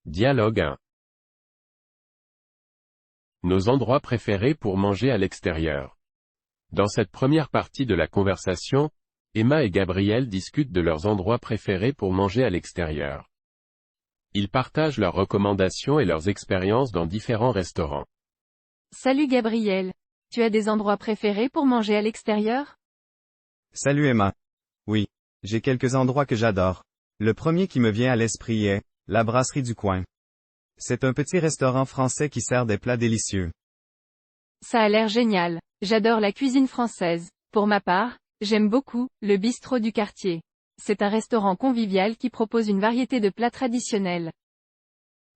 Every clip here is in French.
Dialogue 1. Nos endroits préférés pour manger à l'extérieur. Dans cette première partie de la conversation, Emma et Gabriel discutent de leurs endroits préférés pour manger à l'extérieur. Ils partagent leurs recommandations et leurs expériences dans différents restaurants. Salut Gabriel. Tu as des endroits préférés pour manger à l'extérieur? Salut Emma. Oui, j'ai quelques endroits que j'adore. Le premier qui me vient à l'esprit est la brasserie du coin. C'est un petit restaurant français qui sert des plats délicieux. Ça a l'air génial. J'adore la cuisine française. Pour ma part, j'aime beaucoup le bistrot du quartier. C'est un restaurant convivial qui propose une variété de plats traditionnels.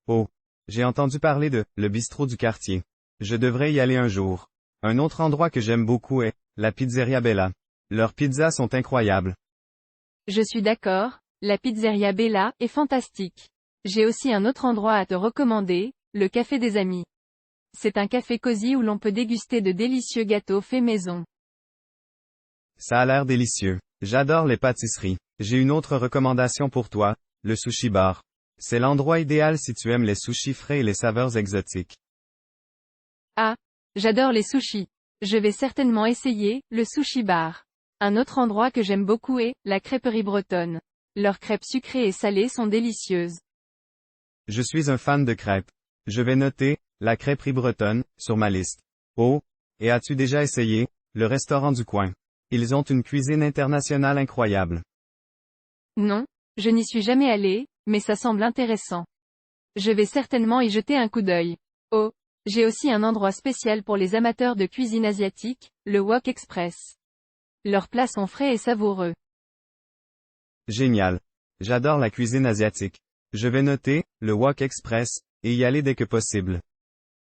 Oh, j'ai entendu parler de le bistrot du quartier. Je devrais y aller un jour. Un autre endroit que j'aime beaucoup est la Pizzeria Bella. Leurs pizzas sont incroyables. Je suis d'accord, la pizzeria Bella est fantastique. J'ai aussi un autre endroit à te recommander, le Café des Amis. C'est un café cosy où l'on peut déguster de délicieux gâteaux faits maison. Ça a l'air délicieux. J'adore les pâtisseries. J'ai une autre recommandation pour toi, le Sushi Bar. C'est l'endroit idéal si tu aimes les sushis frais et les saveurs exotiques. Ah, j'adore les sushis. Je vais certainement essayer le Sushi Bar. Un autre endroit que j'aime beaucoup est la crêperie bretonne. Leurs crêpes sucrées et salées sont délicieuses. Je suis un fan de crêpes. Je vais noter la crêperie bretonne sur ma liste. Oh, et as-tu déjà essayé le restaurant du coin? Ils ont une cuisine internationale incroyable. Non, je n'y suis jamais allée, mais ça semble intéressant. Je vais certainement y jeter un coup d'œil. Oh, j'ai aussi un endroit spécial pour les amateurs de cuisine asiatique, le Wok Express. Leurs plats sont frais et savoureux. Génial. J'adore la cuisine asiatique. Je vais noter le Wok Express et y aller dès que possible.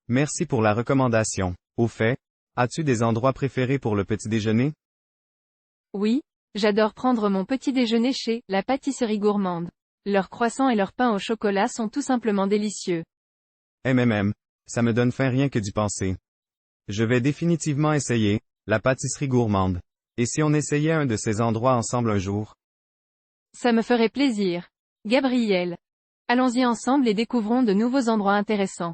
Merci pour la recommandation. Au fait, as-tu des endroits préférés pour le petit déjeuner? Oui, j'adore prendre mon petit déjeuner chez la pâtisserie gourmande. Leurs croissants et leurs pains au chocolat sont tout simplement délicieux. Ça me donne faim rien que d'y penser. Je vais définitivement essayer la pâtisserie gourmande. Et si on essayait un de ces endroits ensemble un jour? Ça me ferait plaisir. Gabriel. Allons-y ensemble et découvrons de nouveaux endroits intéressants.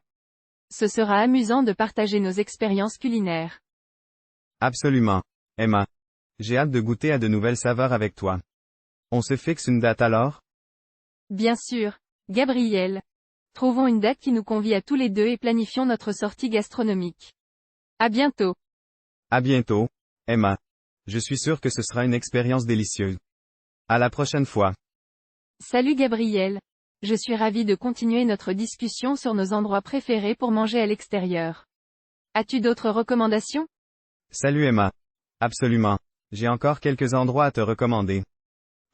Ce sera amusant de partager nos expériences culinaires. Absolument, Emma. J'ai hâte de goûter à de nouvelles saveurs avec toi. On se fixe une date alors? Bien sûr, Gabriel. Trouvons une date qui nous convie à tous les deux et planifions notre sortie gastronomique. À bientôt. À bientôt, Emma. Je suis sûr que ce sera une expérience délicieuse. À la prochaine fois. Salut Gabriel. Je suis ravie de continuer notre discussion sur nos endroits préférés pour manger à l'extérieur. As-tu d'autres recommandations? Salut Emma. Absolument. J'ai encore quelques endroits à te recommander.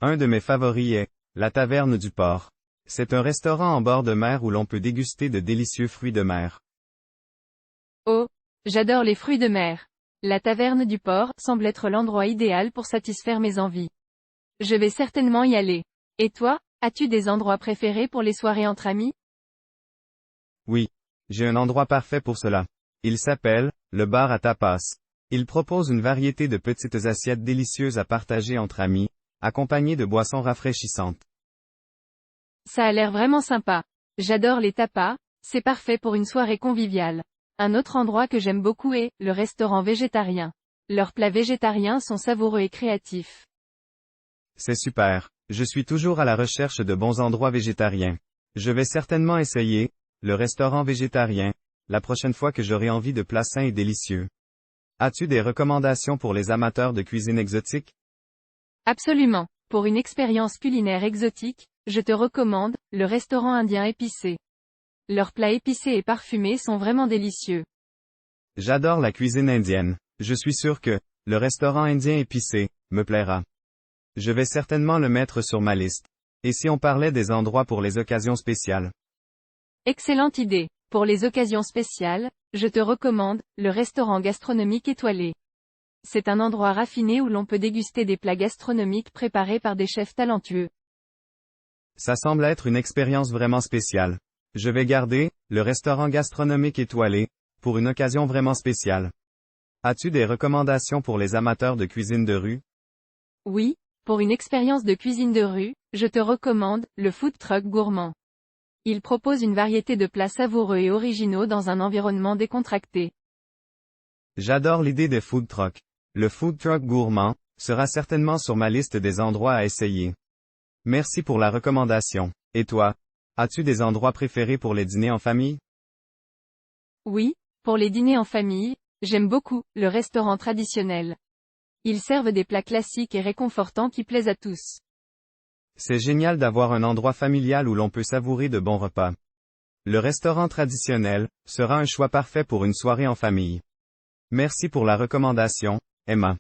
Un de mes favoris est la Taverne du Port. C'est un restaurant en bord de mer où l'on peut déguster de délicieux fruits de mer. Oh, j'adore les fruits de mer. La Taverne du Port semble être l'endroit idéal pour satisfaire mes envies. Je vais certainement y aller. Et toi, as-tu des endroits préférés pour les soirées entre amis? Oui. J'ai un endroit parfait pour cela. Il s'appelle le bar à tapas. Il propose une variété de petites assiettes délicieuses à partager entre amis, accompagnées de boissons rafraîchissantes. Ça a l'air vraiment sympa. J'adore les tapas, c'est parfait pour une soirée conviviale. Un autre endroit que j'aime beaucoup est le restaurant végétarien. Leurs plats végétariens sont savoureux et créatifs. C'est super. Je suis toujours à la recherche de bons endroits végétariens. Je vais certainement essayer le restaurant végétarien la prochaine fois que j'aurai envie de plats sains et délicieux. As-tu des recommandations pour les amateurs de cuisine exotique? Absolument. Pour une expérience culinaire exotique, je te recommande le restaurant indien épicé. Leurs plats épicés et parfumés sont vraiment délicieux. J'adore la cuisine indienne. Je suis sûr que le restaurant indien épicé me plaira. Je vais certainement le mettre sur ma liste. Et si on parlait des endroits pour les occasions spéciales? Excellente idée. Pour les occasions spéciales, je te recommande le restaurant gastronomique étoilé. C'est un endroit raffiné où l'on peut déguster des plats gastronomiques préparés par des chefs talentueux. Ça semble être une expérience vraiment spéciale. Je vais garder le restaurant gastronomique étoilé pour une occasion vraiment spéciale. As-tu des recommandations pour les amateurs de cuisine de rue? Oui, pour une expérience de cuisine de rue, je te recommande le food truck gourmand. Il propose une variété de plats savoureux et originaux dans un environnement décontracté. J'adore l'idée des food trucks. Le food truck gourmand sera certainement sur ma liste des endroits à essayer. Merci pour la recommandation. Et toi? As-tu des endroits préférés pour les dîners en famille? Oui, pour les dîners en famille, j'aime beaucoup le restaurant traditionnel. Ils servent des plats classiques et réconfortants qui plaisent à tous. C'est génial d'avoir un endroit familial où l'on peut savourer de bons repas. Le restaurant traditionnel sera un choix parfait pour une soirée en famille. Merci pour la recommandation, Emma.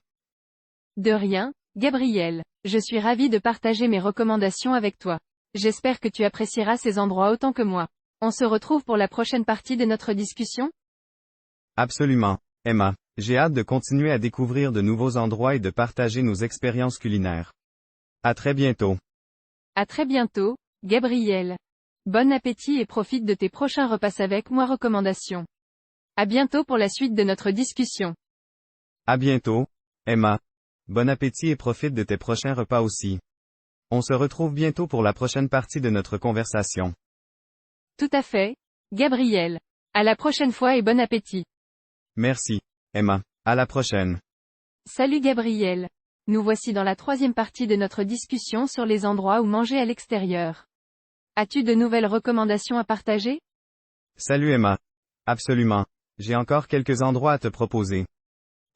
De rien, Gabriel. Je suis ravie de partager mes recommandations avec toi. J'espère que tu apprécieras ces endroits autant que moi. On se retrouve pour la prochaine partie de notre discussion? Absolument, Emma. J'ai hâte de continuer à découvrir de nouveaux endroits et de partager nos expériences culinaires. À très bientôt. À très bientôt, Gabriel. Bon appétit et profite de tes prochains repas avec moi recommandations. À bientôt pour la suite de notre discussion. À bientôt, Emma. Bon appétit et profite de tes prochains repas aussi. On se retrouve bientôt pour la prochaine partie de notre conversation. Tout à fait, Gabriel. À la prochaine fois et bon appétit. Merci, Emma. À la prochaine. Salut Gabriel. Nous voici dans la troisième partie de notre discussion sur les endroits où manger à l'extérieur. As-tu de nouvelles recommandations à partager? Salut Emma. Absolument. J'ai encore quelques endroits à te proposer.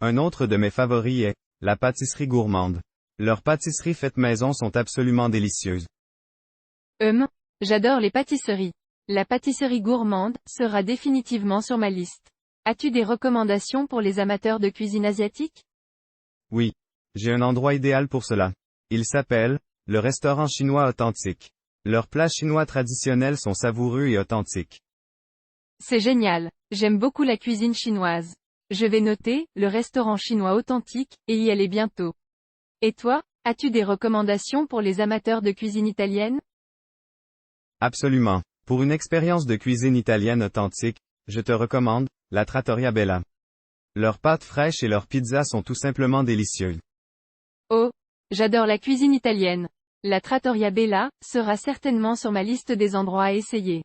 Un autre de mes favoris est la pâtisserie gourmande. Leurs pâtisseries faites maison sont absolument délicieuses. J'adore les pâtisseries. La pâtisserie gourmande sera définitivement sur ma liste. As-tu des recommandations pour les amateurs de cuisine asiatique? Oui. J'ai un endroit idéal pour cela. Il s'appelle le restaurant chinois authentique. Leurs plats chinois traditionnels sont savoureux et authentiques. C'est génial. J'aime beaucoup la cuisine chinoise. Je vais noter le restaurant chinois authentique et y aller bientôt. Et toi, as-tu des recommandations pour les amateurs de cuisine italienne? Absolument. Pour une expérience de cuisine italienne authentique, je te recommande la Trattoria Bella. Leurs pâtes fraîches et leurs pizzas sont tout simplement délicieuses. Oh, j'adore la cuisine italienne. La Trattoria Bella sera certainement sur ma liste des endroits à essayer.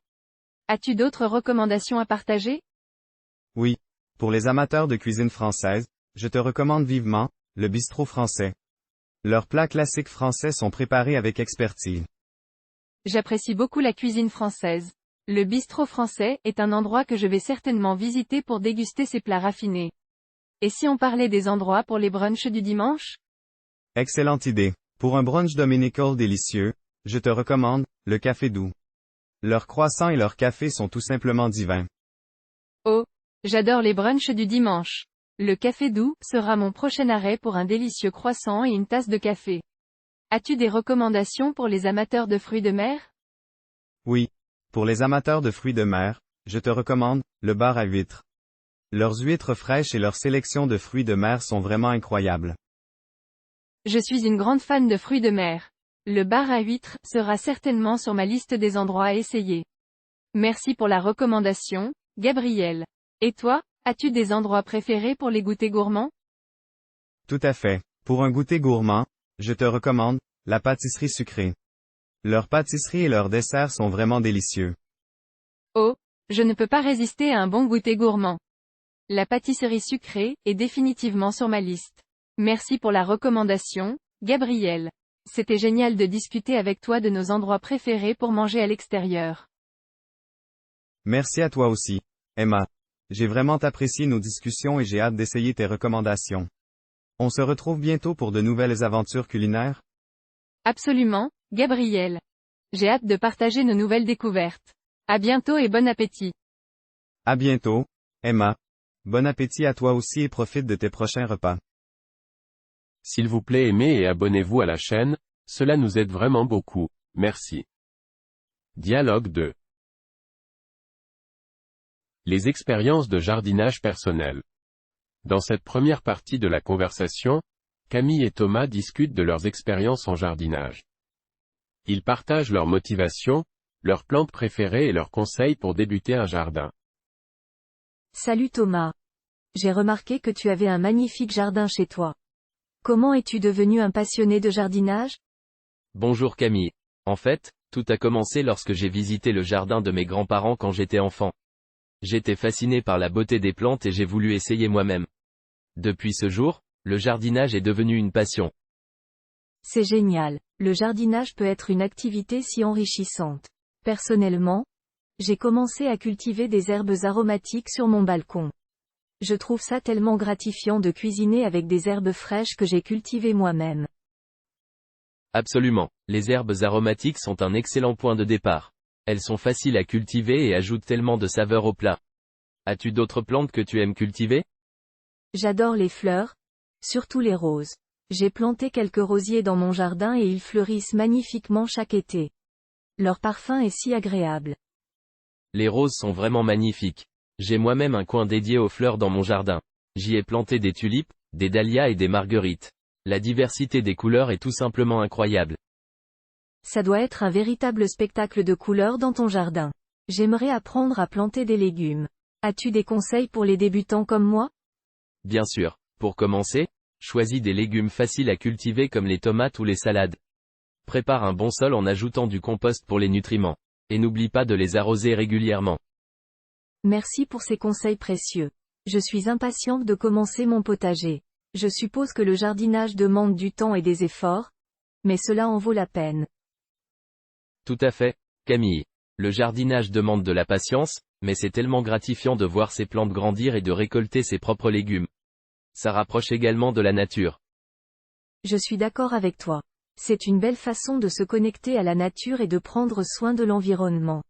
As-tu d'autres recommandations à partager? Oui. Pour les amateurs de cuisine française, je te recommande vivement le bistrot français. Leurs plats classiques français sont préparés avec expertise. J'apprécie beaucoup la cuisine française. Le bistrot français est un endroit que je vais certainement visiter pour déguster ses plats raffinés. Et si on parlait des endroits pour les brunchs du dimanche? Excellente idée. Pour un brunch dominical délicieux, je te recommande le Café Doux. Leurs croissants et leurs cafés sont tout simplement divins. Oh, j'adore les brunchs du dimanche. Le Café Doux sera mon prochain arrêt pour un délicieux croissant et une tasse de café. As-tu des recommandations pour les amateurs de fruits de mer? Oui. Pour les amateurs de fruits de mer, je te recommande le bar à huîtres. Leurs huîtres fraîches et leur sélection de fruits de mer sont vraiment incroyables. Je suis une grande fan de fruits de mer. Le bar à huîtres sera certainement sur ma liste des endroits à essayer. Merci pour la recommandation, Gabriel. Et toi, as-tu des endroits préférés pour les goûters gourmands? Tout à fait. Pour un goûter gourmand, je te recommande la pâtisserie sucrée. Leurs pâtisseries et leurs desserts sont vraiment délicieux. Oh, je ne peux pas résister à un bon goûter gourmand. La pâtisserie sucrée est définitivement sur ma liste. Merci pour la recommandation, Gabriel. C'était génial de discuter avec toi de nos endroits préférés pour manger à l'extérieur. Merci à toi aussi, Emma. J'ai vraiment apprécié nos discussions et j'ai hâte d'essayer tes recommandations. On se retrouve bientôt pour de nouvelles aventures culinaires? Absolument, Gabriel. J'ai hâte de partager nos nouvelles découvertes. À bientôt et bon appétit. À bientôt, Emma. Bon appétit à toi aussi et profite de tes prochains repas. S'il vous plaît aimez et abonnez-vous à la chaîne, cela nous aide vraiment beaucoup, merci. Dialogue 2. Les expériences de jardinage personnel. Dans cette première partie de la conversation, Camille et Thomas discutent de leurs expériences en jardinage. Ils partagent leurs motivations, leurs plantes préférées et leurs conseils pour débuter un jardin. Salut Thomas. J'ai remarqué que tu avais un magnifique jardin chez toi. Comment es-tu devenu un passionné de jardinage? Bonjour Camille. En fait, Tout a commencé lorsque j'ai visité le jardin de mes grands-parents quand j'étais enfant. J'étais fasciné par la beauté des plantes et j'ai voulu essayer moi-même. Depuis ce jour, le jardinage est devenu une passion. C'est génial. Le jardinage peut être une activité si enrichissante. Personnellement, j'ai commencé à cultiver des herbes aromatiques sur mon balcon. Je trouve ça tellement gratifiant de cuisiner avec des herbes fraîches que j'ai cultivées moi-même. Absolument. Les herbes aromatiques sont un excellent point de départ. Elles sont faciles à cultiver et ajoutent tellement de saveur au plat. As-tu d'autres plantes que tu aimes cultiver? J'adore les fleurs, surtout les roses. J'ai planté quelques rosiers dans mon jardin et ils fleurissent magnifiquement chaque été. Leur parfum est si agréable. Les roses sont vraiment magnifiques. J'ai moi-même un coin dédié aux fleurs dans mon jardin. J'y ai planté des tulipes, des dahlias et des marguerites. La diversité des couleurs est tout simplement incroyable. Ça doit être un véritable spectacle de couleurs dans ton jardin. J'aimerais apprendre à planter des légumes. As-tu des conseils pour les débutants comme moi? Bien sûr. Pour commencer, choisis des légumes faciles à cultiver comme les tomates ou les salades. Prépare un bon sol en ajoutant du compost pour les nutriments. Et n'oublie pas de les arroser régulièrement. Merci pour ces conseils précieux. Je suis impatiente de commencer mon potager. Je suppose que le jardinage demande du temps et des efforts, mais cela en vaut la peine. Tout à fait, Camille. Le jardinage demande de la patience, mais c'est tellement gratifiant de voir ses plantes grandir et de récolter ses propres légumes. Ça rapproche également de la nature. Je suis d'accord avec toi. C'est une belle façon de se connecter à la nature et de prendre soin de l'environnement.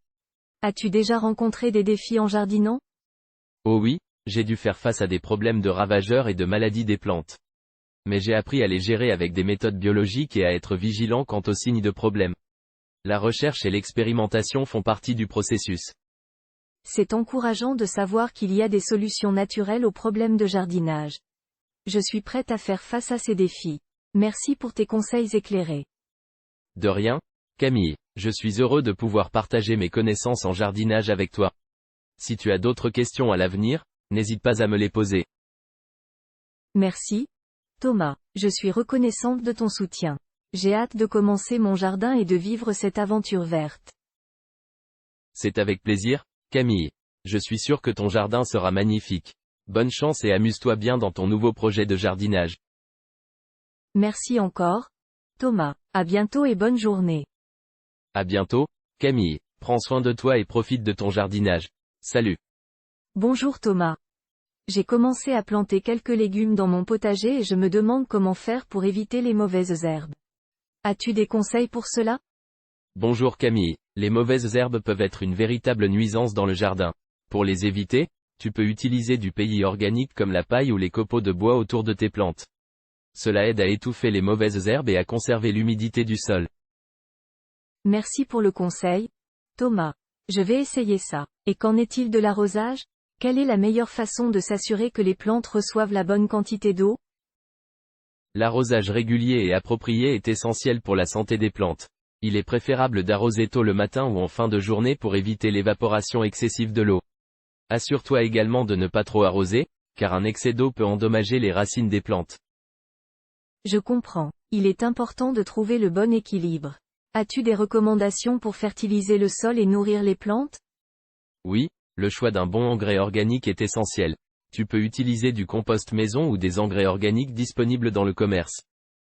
As-tu déjà rencontré des défis en jardinant? Oh oui, j'ai dû faire face à des problèmes de ravageurs et de maladies des plantes. Mais j'ai appris à les gérer avec des méthodes biologiques et à être vigilant quant aux signes de problèmes. La recherche et l'expérimentation font partie du processus. C'est encourageant de savoir qu'il y a des solutions naturelles aux problèmes de jardinage. Je suis prête à faire face à ces défis. Merci pour tes conseils éclairés. De rien, Camille, je suis heureux de pouvoir partager mes connaissances en jardinage avec toi. Si tu as d'autres questions à l'avenir, n'hésite pas à me les poser. Merci, Thomas. Je suis reconnaissante de ton soutien. J'ai hâte de commencer mon jardin et de vivre cette aventure verte. C'est avec plaisir, Camille. Je suis sûr que ton jardin sera magnifique. Bonne chance et amuse-toi bien dans ton nouveau projet de jardinage. Merci encore, Thomas. À bientôt et bonne journée. À bientôt, Camille. Prends soin de toi et profite de ton jardinage. Salut. Bonjour Thomas. J'ai commencé à planter quelques légumes dans mon potager et je me demande comment faire pour éviter les mauvaises herbes. As-tu des conseils pour cela? Bonjour Camille. Les mauvaises herbes peuvent être une véritable nuisance dans le jardin. Pour les éviter, tu peux utiliser du péi organique comme la paille ou les copeaux de bois autour de tes plantes. Cela aide à étouffer les mauvaises herbes et à conserver l'humidité du sol. Merci pour le conseil, Thomas. Je vais essayer ça. Et qu'en est-il de l'arrosage? Quelle est la meilleure façon de s'assurer que les plantes reçoivent la bonne quantité d'eau? L'arrosage régulier et approprié est essentiel pour la santé des plantes. Il est préférable d'arroser tôt le matin ou en fin de journée pour éviter l'évaporation excessive de l'eau. Assure-toi également de ne pas trop arroser, car un excès d'eau peut endommager les racines des plantes. Je comprends. Il est important de trouver le bon équilibre. As-tu des recommandations pour fertiliser le sol et nourrir les plantes? Oui, le choix d'un bon engrais organique est essentiel. Tu peux utiliser du compost maison ou des engrais organiques disponibles dans le commerce.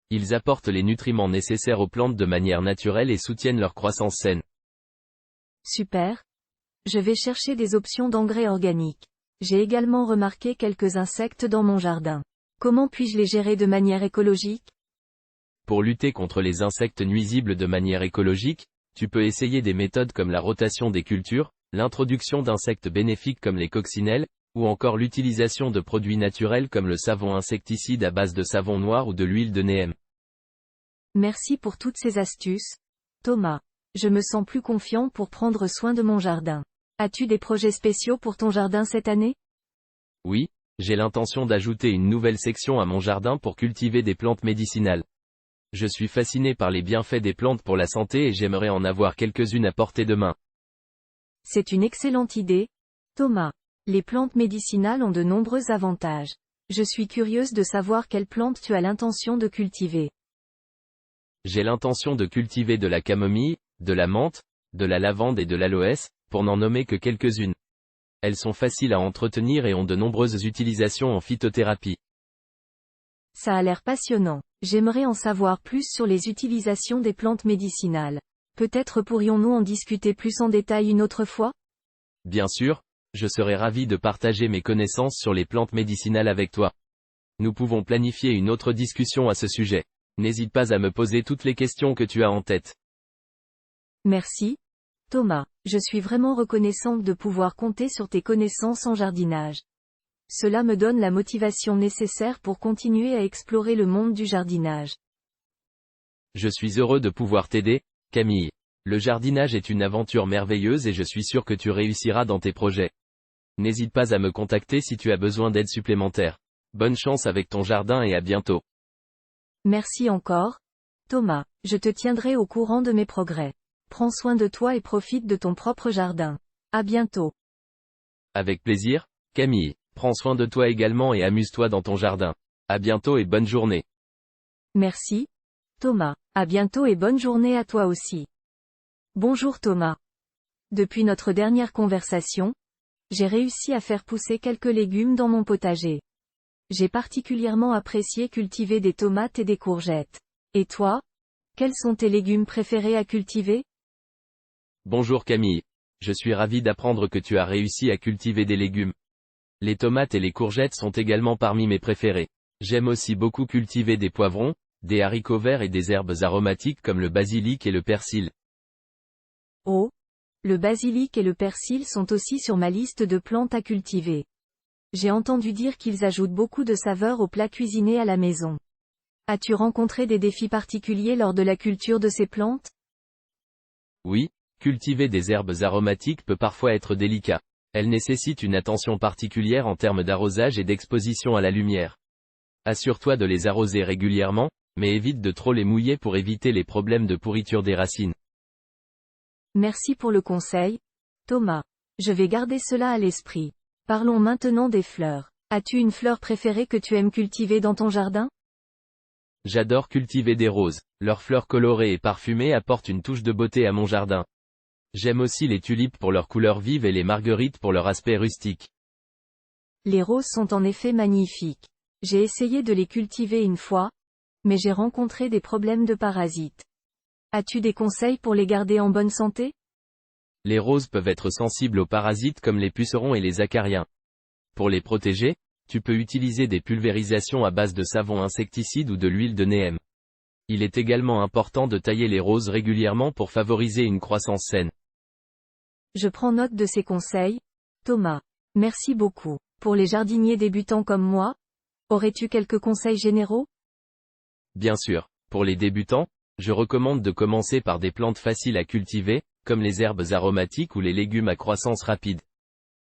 Ils apportent les nutriments nécessaires aux plantes de manière naturelle et soutiennent leur croissance saine. Super. Je vais chercher des options d'engrais organiques. J'ai également remarqué quelques insectes dans mon jardin. Comment puis-je les gérer de manière écologique? Pour lutter contre les insectes nuisibles de manière écologique, tu peux essayer des méthodes comme la rotation des cultures, l'introduction d'insectes bénéfiques comme les coccinelles, ou encore l'utilisation de produits naturels comme le savon insecticide à base de savon noir ou de l'huile de neem. Merci pour toutes ces astuces, Thomas. Je me sens plus confiant pour prendre soin de mon jardin. As-tu des projets spéciaux pour ton jardin cette année? Oui, j'ai l'intention d'ajouter une nouvelle section à mon jardin pour cultiver des plantes médicinales. Je suis fasciné par les bienfaits des plantes pour la santé et j'aimerais en avoir quelques-unes à portée de main. C'est une excellente idée, Thomas. Les plantes médicinales ont de nombreux avantages. Je suis curieuse de savoir quelles plantes tu as l'intention de cultiver. J'ai l'intention de cultiver de la camomille, de la menthe, de la lavande et de l'aloès, pour n'en nommer que quelques-unes. Elles sont faciles à entretenir et ont de nombreuses utilisations en phytothérapie. Ça a l'air passionnant. J'aimerais en savoir plus sur les utilisations des plantes médicinales. Peut-être pourrions-nous en discuter plus en détail une autre fois? Bien sûr, je serais ravi de partager mes connaissances sur les plantes médicinales avec toi. Nous pouvons planifier une autre discussion à ce sujet. N'hésite pas à me poser toutes les questions que tu as en tête. Merci, Thomas. Je suis vraiment reconnaissante de pouvoir compter sur tes connaissances en jardinage. Cela me donne la motivation nécessaire pour continuer à explorer le monde du jardinage. Je suis heureux de pouvoir t'aider, Camille. Le jardinage est une aventure merveilleuse et je suis sûr que tu réussiras dans tes projets. N'hésite pas à me contacter si tu as besoin d'aide supplémentaire. Bonne chance avec ton jardin et à bientôt. Merci encore, Thomas. Je te tiendrai au courant de mes progrès. Prends soin de toi et profite de ton propre jardin. À bientôt. Avec plaisir, Camille. Prends soin de toi également et amuse-toi dans ton jardin. À bientôt et bonne journée. Merci, Thomas. À bientôt et bonne journée à toi aussi. Bonjour Thomas. Depuis notre dernière conversation, j'ai réussi à faire pousser quelques légumes dans mon potager. J'ai particulièrement apprécié cultiver des tomates et des courgettes. Et toi? Quels sont tes légumes préférés à cultiver? Bonjour Camille. Je suis ravi d'apprendre que tu as réussi à cultiver des légumes. Les tomates et les courgettes sont également parmi mes préférés. J'aime aussi beaucoup cultiver des poivrons, des haricots verts et des herbes aromatiques comme le basilic et le persil. Oh, le basilic et le persil sont aussi sur ma liste de plantes à cultiver. J'ai entendu dire qu'ils ajoutent beaucoup de saveur aux plats cuisinés à la maison. As-tu rencontré des défis particuliers lors de la culture de ces plantes? Oui, cultiver des herbes aromatiques peut parfois être délicat. Elles nécessitent une attention particulière en termes d'arrosage et d'exposition à la lumière. Assure-toi de les arroser régulièrement, mais évite de trop les mouiller pour éviter les problèmes de pourriture des racines. Merci pour le conseil, Thomas. Je vais garder cela à l'esprit. Parlons maintenant des fleurs. As-tu une fleur préférée que tu aimes cultiver dans ton jardin? J'adore cultiver des roses. Leurs fleurs colorées et parfumées apportent une touche de beauté à mon jardin. J'aime aussi les tulipes pour leur couleur vive et les marguerites pour leur aspect rustique. Les roses sont en effet magnifiques. J'ai essayé de les cultiver une fois, mais j'ai rencontré des problèmes de parasites. As-tu des conseils pour les garder en bonne santé? Les roses peuvent être sensibles aux parasites comme les pucerons et les acariens. Pour les protéger, tu peux utiliser des pulvérisations à base de savon insecticide ou de l'huile de neem. Il est également important de tailler les roses régulièrement pour favoriser une croissance saine. Je prends note de ces conseils, Thomas. Merci beaucoup. Pour les jardiniers débutants comme moi, aurais-tu quelques conseils généraux? Bien sûr, pour les débutants, je recommande de commencer par des plantes faciles à cultiver, comme les herbes aromatiques ou les légumes à croissance rapide.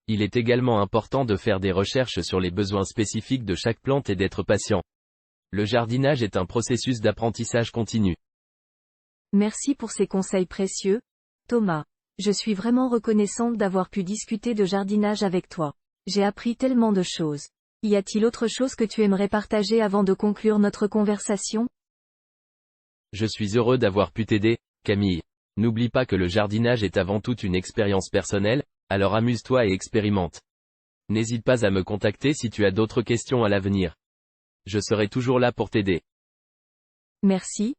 Il est également important de faire des recherches sur les besoins spécifiques de chaque plante et d'être patient. Le jardinage est un processus d'apprentissage continu. Merci pour ces conseils précieux, Thomas. Je suis vraiment reconnaissante d'avoir pu discuter de jardinage avec toi. J'ai appris tellement de choses. Y a-t-il autre chose que tu aimerais partager avant de conclure notre conversation? Je suis heureux d'avoir pu t'aider, Camille. N'oublie pas que le jardinage est avant tout une expérience personnelle, alors amuse-toi et expérimente. N'hésite pas à me contacter si tu as d'autres questions à l'avenir. Je serai toujours là pour t'aider. Merci,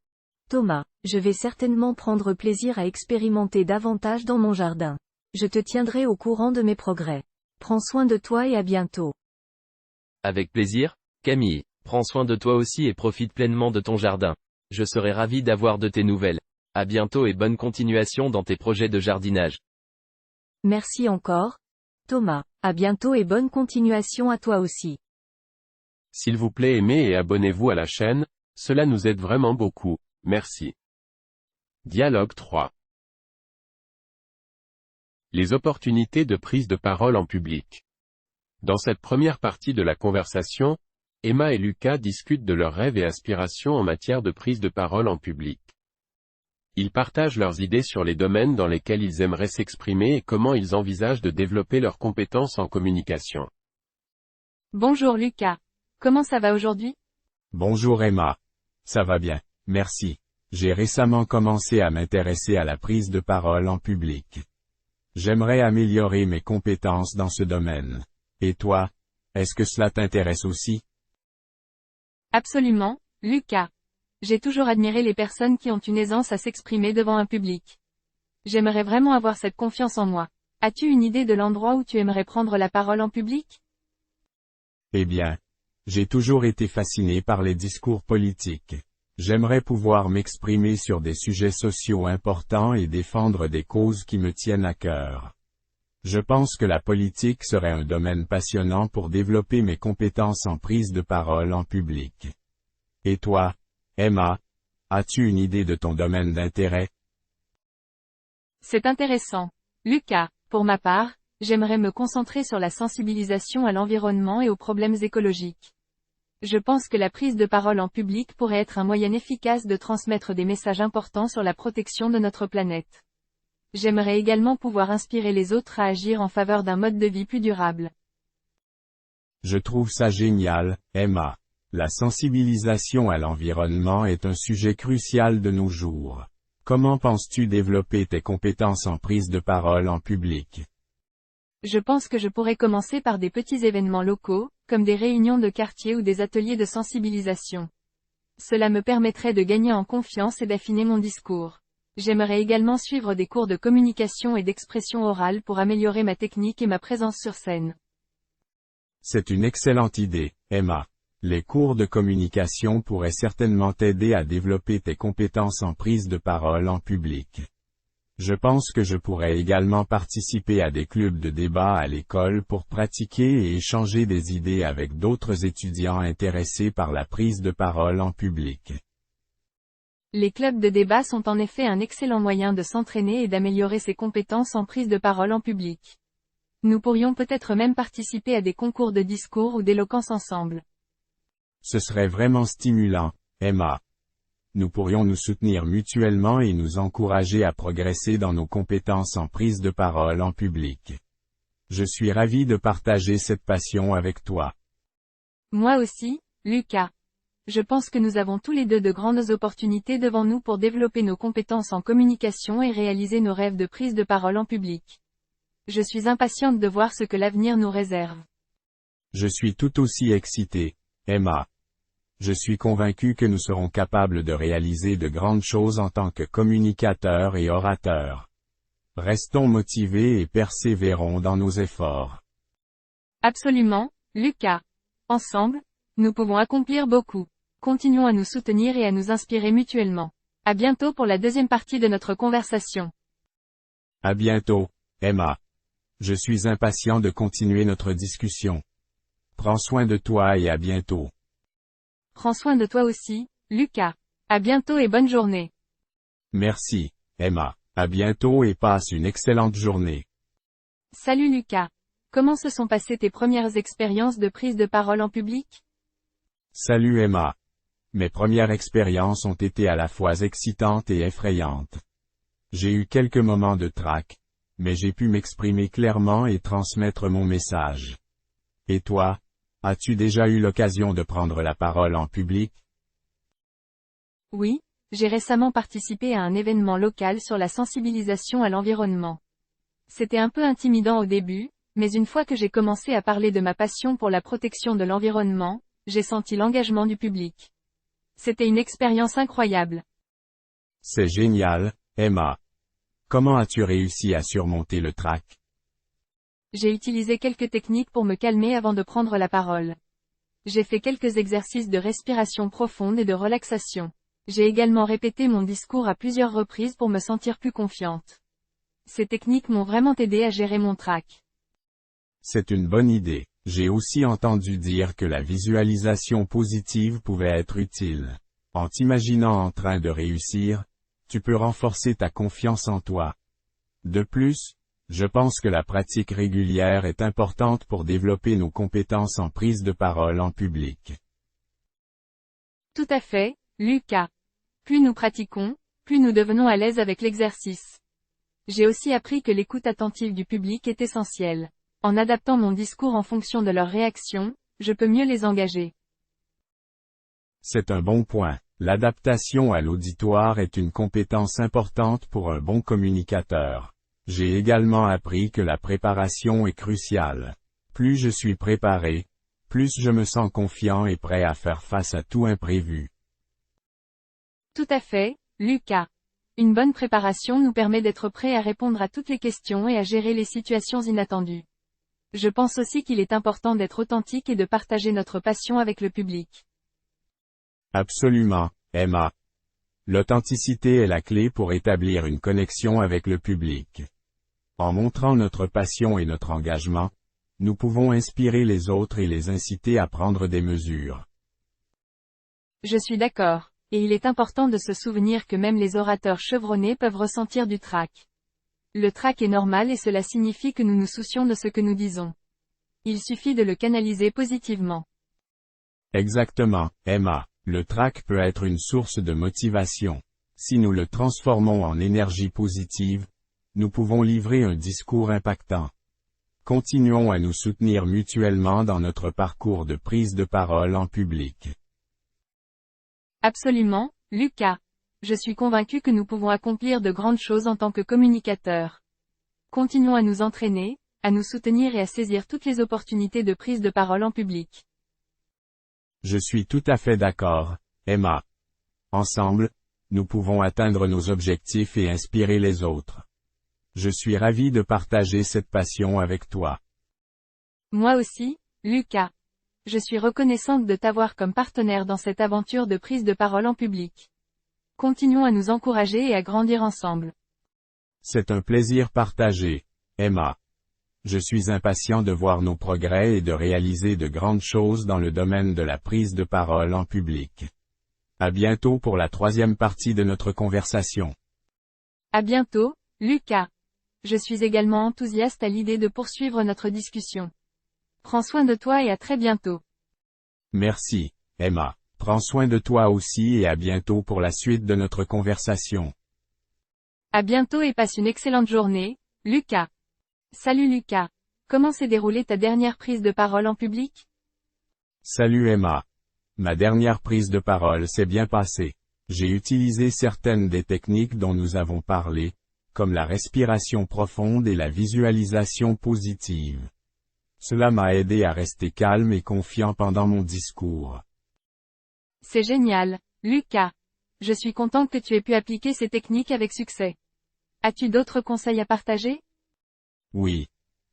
Thomas. Je vais certainement prendre plaisir à expérimenter davantage dans mon jardin. Je te tiendrai au courant de mes progrès. Prends soin de toi et à bientôt. Avec plaisir, Camille. Prends soin de toi aussi et profite pleinement de ton jardin. Je serai ravi d'avoir de tes nouvelles. À bientôt et bonne continuation dans tes projets de jardinage. Merci encore, Thomas. À bientôt et bonne continuation à toi aussi. S'il vous plaît aimez et abonnez-vous à la chaîne, cela nous aide vraiment beaucoup, merci. Dialogue 3. Les opportunités de prise de parole en public. Dans cette première partie de la conversation, Emma et Lucas discutent de leurs rêves et aspirations en matière de prise de parole en public. Ils partagent leurs idées sur les domaines dans lesquels ils aimeraient s'exprimer et comment ils envisagent de développer leurs compétences en communication. Bonjour Lucas. Comment ça va aujourd'hui? Bonjour Emma. Ça va bien, merci. J'ai récemment commencé à m'intéresser à la prise de parole en public. J'aimerais améliorer mes compétences dans ce domaine. Et toi, est-ce que cela t'intéresse aussi? Absolument, Lucas. J'ai toujours admiré les personnes qui ont une aisance à s'exprimer devant un public. J'aimerais vraiment avoir cette confiance en moi. As-tu une idée de l'endroit où tu aimerais prendre la parole en public? Eh bien, j'ai toujours été fasciné par les discours politiques. J'aimerais pouvoir m'exprimer sur des sujets sociaux importants et défendre des causes qui me tiennent à cœur. Je pense que la politique serait un domaine passionnant pour développer mes compétences en prise de parole en public. Et toi, Emma, as-tu une idée de ton domaine d'intérêt? C'est intéressant. Lucas, pour ma part, j'aimerais me concentrer sur la sensibilisation à l'environnement et aux problèmes écologiques. Je pense que la prise de parole en public pourrait être un moyen efficace de transmettre des messages importants sur la protection de notre planète. J'aimerais également pouvoir inspirer les autres à agir en faveur d'un mode de vie plus durable. Je trouve ça génial, Emma. La sensibilisation à l'environnement est un sujet crucial de nos jours. Comment penses-tu développer tes compétences en prise de parole en public? Je pense que je pourrais commencer par des petits événements locaux, comme des réunions de quartier ou des ateliers de sensibilisation. Cela me permettrait de gagner en confiance et d'affiner mon discours. J'aimerais également suivre des cours de communication et d'expression orale pour améliorer ma technique et ma présence sur scène. C'est une excellente idée, Emma. Les cours de communication pourraient certainement t'aider à développer tes compétences en prise de parole en public. Je pense que je pourrais également participer à des clubs de débat à l'école pour pratiquer et échanger des idées avec d'autres étudiants intéressés par la prise de parole en public. Les clubs de débat sont en effet un excellent moyen de s'entraîner et d'améliorer ses compétences en prise de parole en public. Nous pourrions peut-être même participer à des concours de discours ou d'éloquence ensemble. Ce serait vraiment stimulant, Emma. Nous pourrions nous soutenir mutuellement et nous encourager à progresser dans nos compétences en prise de parole en public. Je suis ravi de partager cette passion avec toi. Moi aussi, Lucas. Je pense que nous avons tous les deux de grandes opportunités devant nous pour développer nos compétences en communication et réaliser nos rêves de prise de parole en public. Je suis impatiente de voir ce que l'avenir nous réserve. Je suis tout aussi excité, Emma. Je suis convaincu que nous serons capables de réaliser de grandes choses en tant que communicateurs et orateurs. Restons motivés et persévérons dans nos efforts. Absolument, Lucas. Ensemble, nous pouvons accomplir beaucoup. Continuons à nous soutenir et à nous inspirer mutuellement. À bientôt pour la deuxième partie de notre conversation. À bientôt, Emma. Je suis impatient de continuer notre discussion. Prends soin de toi et à bientôt. Prends soin de toi aussi, Lucas. À bientôt et bonne journée. Merci, Emma. À bientôt et passe une excellente journée. Salut Lucas. Comment se sont passées tes premières expériences de prise de parole en public? Salut Emma. Mes premières expériences ont été à la fois excitantes et effrayantes. J'ai eu quelques moments de trac, mais j'ai pu m'exprimer clairement et transmettre mon message. Et toi, as-tu déjà eu l'occasion de prendre la parole en public? Oui, j'ai récemment participé à un événement local sur la sensibilisation à l'environnement. C'était un peu intimidant au début, mais une fois que j'ai commencé à parler de ma passion pour la protection de l'environnement, j'ai senti l'engagement du public. C'était une expérience incroyable. C'est génial, Emma. Comment as-tu réussi à surmonter le trac? J'ai utilisé quelques techniques pour me calmer avant de prendre la parole. J'ai fait quelques exercices de respiration profonde et de relaxation. J'ai également répété mon discours à plusieurs reprises pour me sentir plus confiante. Ces techniques m'ont vraiment aidé à gérer mon trac. C'est une bonne idée. J'ai aussi entendu dire que la visualisation positive pouvait être utile. En t'imaginant en train de réussir, tu peux renforcer ta confiance en toi. De plus, je pense que la pratique régulière est importante pour développer nos compétences en prise de parole en public. Tout à fait, Lucas. Plus nous pratiquons, plus nous devenons à l'aise avec l'exercice. J'ai aussi appris que l'écoute attentive du public est essentielle. En adaptant mon discours en fonction de leurs réactions, je peux mieux les engager. C'est un bon point, L'adaptation à l'auditoire est une compétence importante pour un bon communicateur. J'ai également appris que la préparation est cruciale. Plus je suis préparé, plus je me sens confiant et prêt à faire face à tout imprévu. Tout à fait, Lucas. Une bonne préparation nous permet d'être prêt à répondre à toutes les questions et à gérer les situations inattendues. Je pense aussi qu'il est important d'être authentique et de partager notre passion avec le public. Absolument, Emma. L'authenticité est la clé pour établir une connexion avec le public. En montrant notre passion et notre engagement, nous pouvons inspirer les autres et les inciter à prendre des mesures. Je suis d'accord, et il est important de se souvenir que même les orateurs chevronnés peuvent ressentir du trac. Le trac est normal et cela signifie que nous nous soucions de ce que nous disons. Il suffit de le canaliser positivement. Exactement, Emma. Le trac peut être une source de motivation. Si nous le transformons en énergie positive, nous pouvons livrer un discours impactant. Continuons à nous soutenir mutuellement dans notre parcours de prise de parole en public. Absolument, Lucas. Je suis convaincu que nous pouvons accomplir de grandes choses en tant que communicateurs. Continuons à nous entraîner, à nous soutenir et à saisir toutes les opportunités de prise de parole en public. Je suis tout à fait d'accord, Emma. Ensemble, nous pouvons atteindre nos objectifs et inspirer les autres. Je suis ravi de partager cette passion avec toi. Moi aussi, Lucas. Je suis reconnaissante de t'avoir comme partenaire dans cette aventure de prise de parole en public. Continuons à nous encourager et à grandir ensemble. C'est un plaisir partagé, Emma. Je suis impatient de voir nos progrès et de réaliser de grandes choses dans le domaine de la prise de parole en public. À bientôt pour la 3e partie de notre conversation. À bientôt, Lucas. Je suis également enthousiaste à l'idée de poursuivre notre discussion. Prends soin de toi et à très bientôt. Merci, Emma. Prends soin de toi aussi et à bientôt pour la suite de notre conversation. À bientôt et passe une excellente journée, Lucas. Salut Lucas. Comment s'est déroulée ta dernière prise de parole en public? Salut Emma. Ma dernière prise de parole s'est bien passée. J'ai utilisé certaines des techniques dont nous avons parlé, comme la respiration profonde et la visualisation positive. Cela m'a aidé à rester calme et confiant pendant mon discours. C'est génial, Lucas. Je suis content que tu aies pu appliquer ces techniques avec succès. As-tu d'autres conseils à partager? Oui.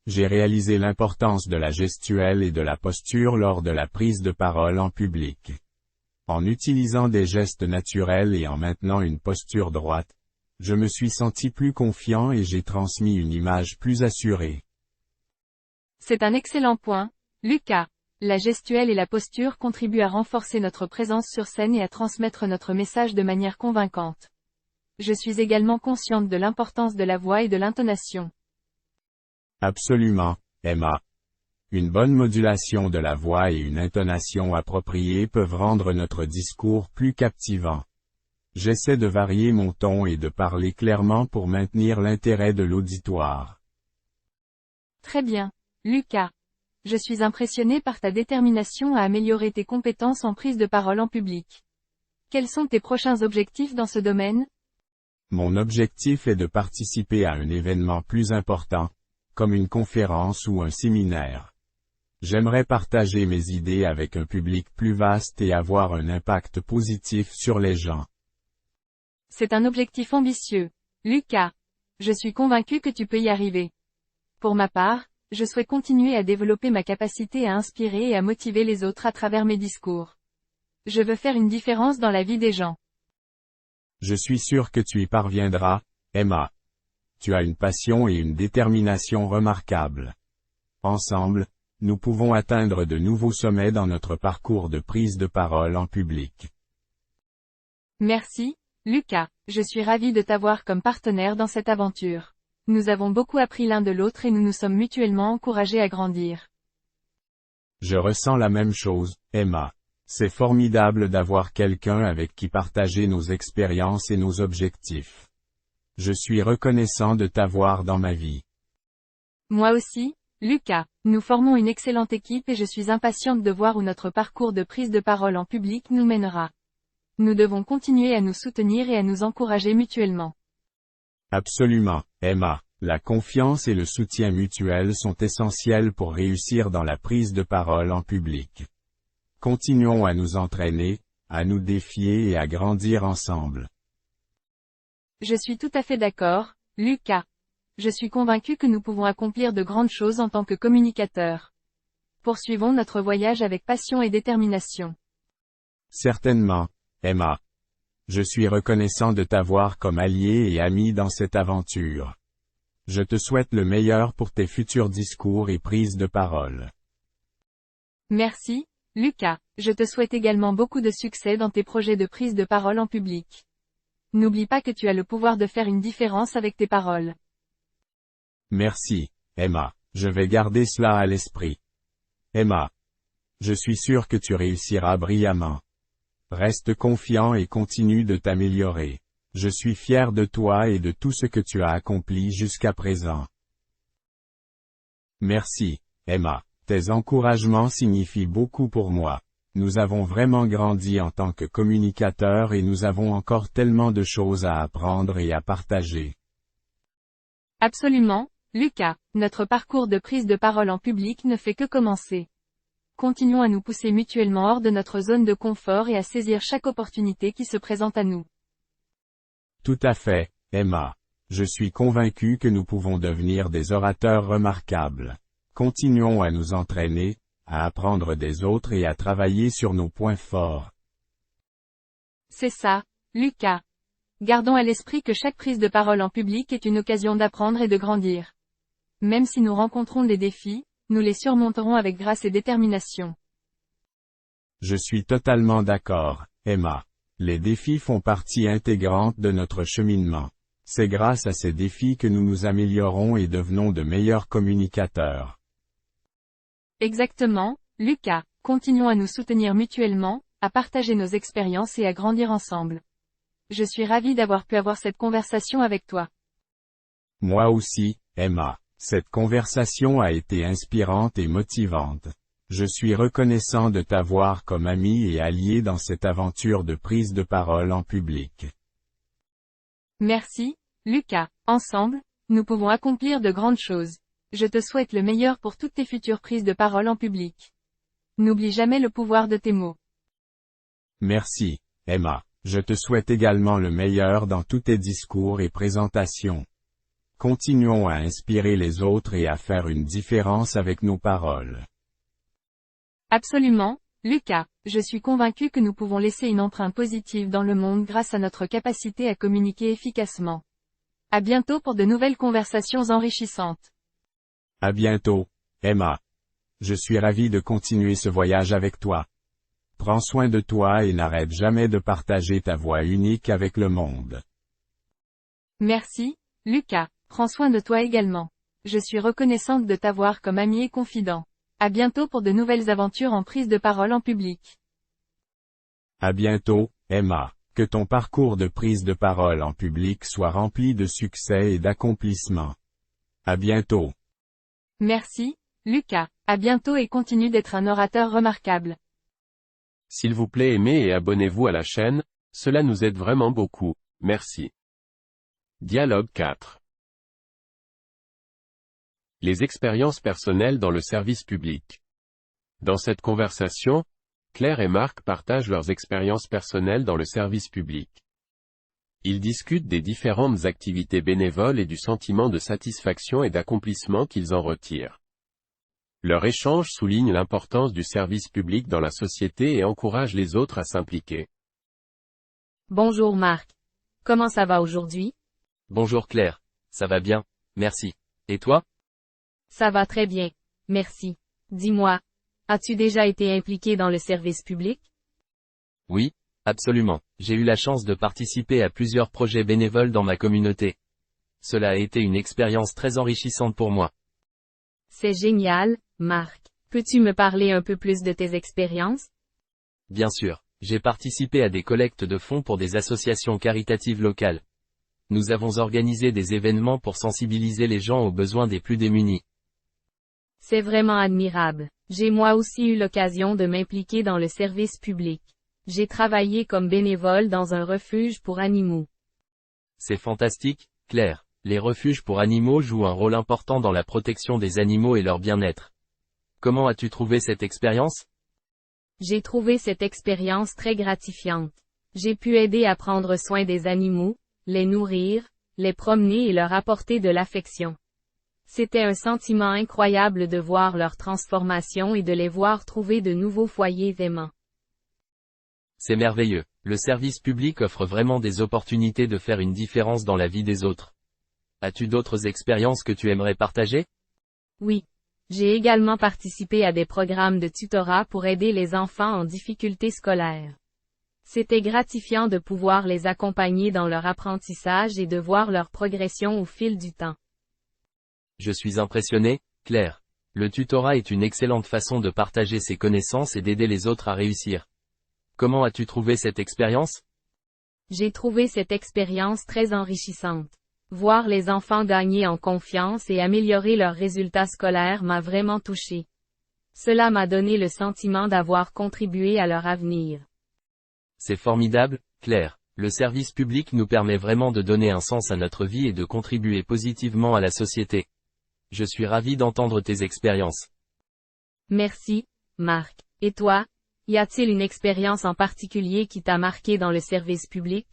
J'ai réalisé l'importance de la gestuelle et de la posture lors de la prise de parole en public. En utilisant des gestes naturels et en maintenant une posture droite, je me suis senti plus confiant et j'ai transmis une image plus assurée. C'est un excellent point, Lucas. La gestuelle et la posture contribuent à renforcer notre présence sur scène et à transmettre notre message de manière convaincante. Je suis également consciente de l'importance de la voix et de l'intonation. Absolument, Emma. Une bonne modulation de la voix et une intonation appropriée peuvent rendre notre discours plus captivant. J'essaie de varier mon ton et de parler clairement pour maintenir l'intérêt de l'auditoire. Très bien, Lucas. Je suis impressionné par ta détermination à améliorer tes compétences en prise de parole en public. Quels sont tes prochains objectifs dans ce domaine? Mon objectif est de participer à un événement plus important, comme une conférence ou un séminaire. J'aimerais partager mes idées avec un public plus vaste et avoir un impact positif sur les gens. C'est un objectif ambitieux, Lucas. Je suis convaincu que tu peux y arriver. Pour ma part, je souhaite continuer à développer ma capacité à inspirer et à motiver les autres à travers mes discours. Je veux faire une différence dans la vie des gens. Je suis sûr que tu y parviendras, Emma. Tu as une passion et une détermination remarquables. Ensemble, nous pouvons atteindre de nouveaux sommets dans notre parcours de prise de parole en public. Merci, Lucas. Je suis ravi de t'avoir comme partenaire dans cette aventure. Nous avons beaucoup appris l'un de l'autre et nous nous sommes mutuellement encouragés à grandir. Je ressens la même chose, Emma. C'est formidable d'avoir quelqu'un avec qui partager nos expériences et nos objectifs. Je suis reconnaissant de t'avoir dans ma vie. Moi aussi, Lucas. Nous formons une excellente équipe et je suis impatiente de voir où notre parcours de prise de parole en public nous mènera. Nous devons continuer à nous soutenir et à nous encourager mutuellement. Absolument, Emma. La confiance et le soutien mutuel sont essentiels pour réussir dans la prise de parole en public. Continuons à nous entraîner, à nous défier et à grandir ensemble. Je suis tout à fait d'accord, Lucas. Je suis convaincu que nous pouvons accomplir de grandes choses en tant que communicateurs. Poursuivons notre voyage avec passion et détermination. Certainement, Emma. Je suis reconnaissant de t'avoir comme allié et ami dans cette aventure. Je te souhaite le meilleur pour tes futurs discours et prises de parole. Merci, Lucas. Je te souhaite également beaucoup de succès dans tes projets de prise de parole en public. N'oublie pas que tu as le pouvoir de faire une différence avec tes paroles. Merci, Emma. Je vais garder cela à l'esprit. Emma. Je suis sûr que tu réussiras brillamment. Reste confiant et continue de t'améliorer. Je suis fier de toi et de tout ce que tu as accompli jusqu'à présent. Merci, Emma. Tes encouragements signifient beaucoup pour moi. Nous avons vraiment grandi en tant que communicateurs et nous avons encore tellement de choses à apprendre et à partager. Absolument, Lucas. Notre parcours de prise de parole en public ne fait que commencer. Continuons à nous pousser mutuellement hors de notre zone de confort et à saisir chaque opportunité qui se présente à nous. Tout à fait, Emma. Je suis convaincu que nous pouvons devenir des orateurs remarquables. Continuons à nous entraîner, à apprendre des autres et à travailler sur nos points forts. C'est ça, Lucas. Gardons à l'esprit que chaque prise de parole en public est une occasion d'apprendre et de grandir. Même si nous rencontrons des défis, nous les surmonterons avec grâce et détermination. Je suis totalement d'accord, Emma. Les défis font partie intégrante de notre cheminement. C'est grâce à ces défis que nous nous améliorons et devenons de meilleurs communicateurs. Exactement, Lucas. Continuons à nous soutenir mutuellement, à partager nos expériences et à grandir ensemble. Je suis ravi d'avoir pu avoir cette conversation avec toi. Moi aussi, Emma. Cette conversation a été inspirante et motivante. Je suis reconnaissant de t'avoir comme ami et allié dans cette aventure de prise de parole en public. Merci, Lucas. Ensemble, nous pouvons accomplir de grandes choses. Je te souhaite le meilleur pour toutes tes futures prises de parole en public. N'oublie jamais le pouvoir de tes mots. Merci, Emma. Je te souhaite également le meilleur dans tous tes discours et présentations. Continuons à inspirer les autres et à faire une différence avec nos paroles. Absolument, Lucas. Je suis convaincu que nous pouvons laisser une empreinte positive dans le monde grâce à notre capacité à communiquer efficacement. À bientôt pour de nouvelles conversations enrichissantes. À bientôt, Emma. Je suis ravi de continuer ce voyage avec toi. Prends soin de toi et n'arrête jamais de partager ta voix unique avec le monde. Merci, Lucas. Prends soin de toi également. Je suis reconnaissante de t'avoir comme ami et confident. À bientôt pour de nouvelles aventures en prise de parole en public. À bientôt, Emma. Que ton parcours de prise de parole en public soit rempli de succès et d'accomplissements. À bientôt. Merci, Lucas. À bientôt et continue d'être un orateur remarquable. S'il vous plaît aimez et abonnez-vous à la chaîne, cela nous aide vraiment beaucoup, merci. Dialogue 4. Les expériences personnelles dans le service public. Dans cette conversation, Claire et Marc partagent leurs expériences personnelles dans le service public. Ils discutent des différentes activités bénévoles et du sentiment de satisfaction et d'accomplissement qu'ils en retirent. Leur échange souligne l'importance du service public dans la société et encourage les autres à s'impliquer. Bonjour Marc. Comment ça va aujourd'hui? Bonjour Claire. Ça va bien, merci. Et toi? Ça va très bien, merci. Dis-moi, as-tu déjà été impliqué dans le service public? Oui, absolument. J'ai eu la chance de participer à plusieurs projets bénévoles dans ma communauté. Cela a été une expérience très enrichissante pour moi. C'est génial, Marc. Peux-tu me parler un peu plus de tes expériences? Bien sûr, j'ai participé à des collectes de fonds pour des associations caritatives locales. Nous avons organisé des événements pour sensibiliser les gens aux besoins des plus démunis. C'est vraiment admirable. J'ai moi aussi eu l'occasion de m'impliquer dans le service public. J'ai travaillé comme bénévole dans un refuge pour animaux. C'est fantastique, Claire. Les refuges pour animaux jouent un rôle important dans la protection des animaux et leur bien-être. Comment as-tu trouvé cette expérience? J'ai trouvé cette expérience très gratifiante. J'ai pu aider à prendre soin des animaux, les nourrir, les promener et leur apporter de l'affection. C'était un sentiment incroyable de voir leur transformation et de les voir trouver de nouveaux foyers aimants. C'est merveilleux. Le service public offre vraiment des opportunités de faire une différence dans la vie des autres. As-tu d'autres expériences que tu aimerais partager? Oui. J'ai également participé à des programmes de tutorat pour aider les enfants en difficulté scolaire. C'était gratifiant de pouvoir les accompagner dans leur apprentissage et de voir leur progression au fil du temps. Je suis impressionné, Claire. Le tutorat est une excellente façon de partager ses connaissances et d'aider les autres à réussir. Comment as-tu trouvé cette expérience? J'ai trouvé cette expérience très enrichissante. Voir les enfants gagner en confiance et améliorer leurs résultats scolaires m'a vraiment touché. Cela m'a donné le sentiment d'avoir contribué à leur avenir. C'est formidable, Claire. Le service public nous permet vraiment de donner un sens à notre vie et de contribuer positivement à la société. Je suis ravi d'entendre tes expériences. Merci, Marc. Et toi, y a-t-il une expérience en particulier qui t'a marqué dans le service public?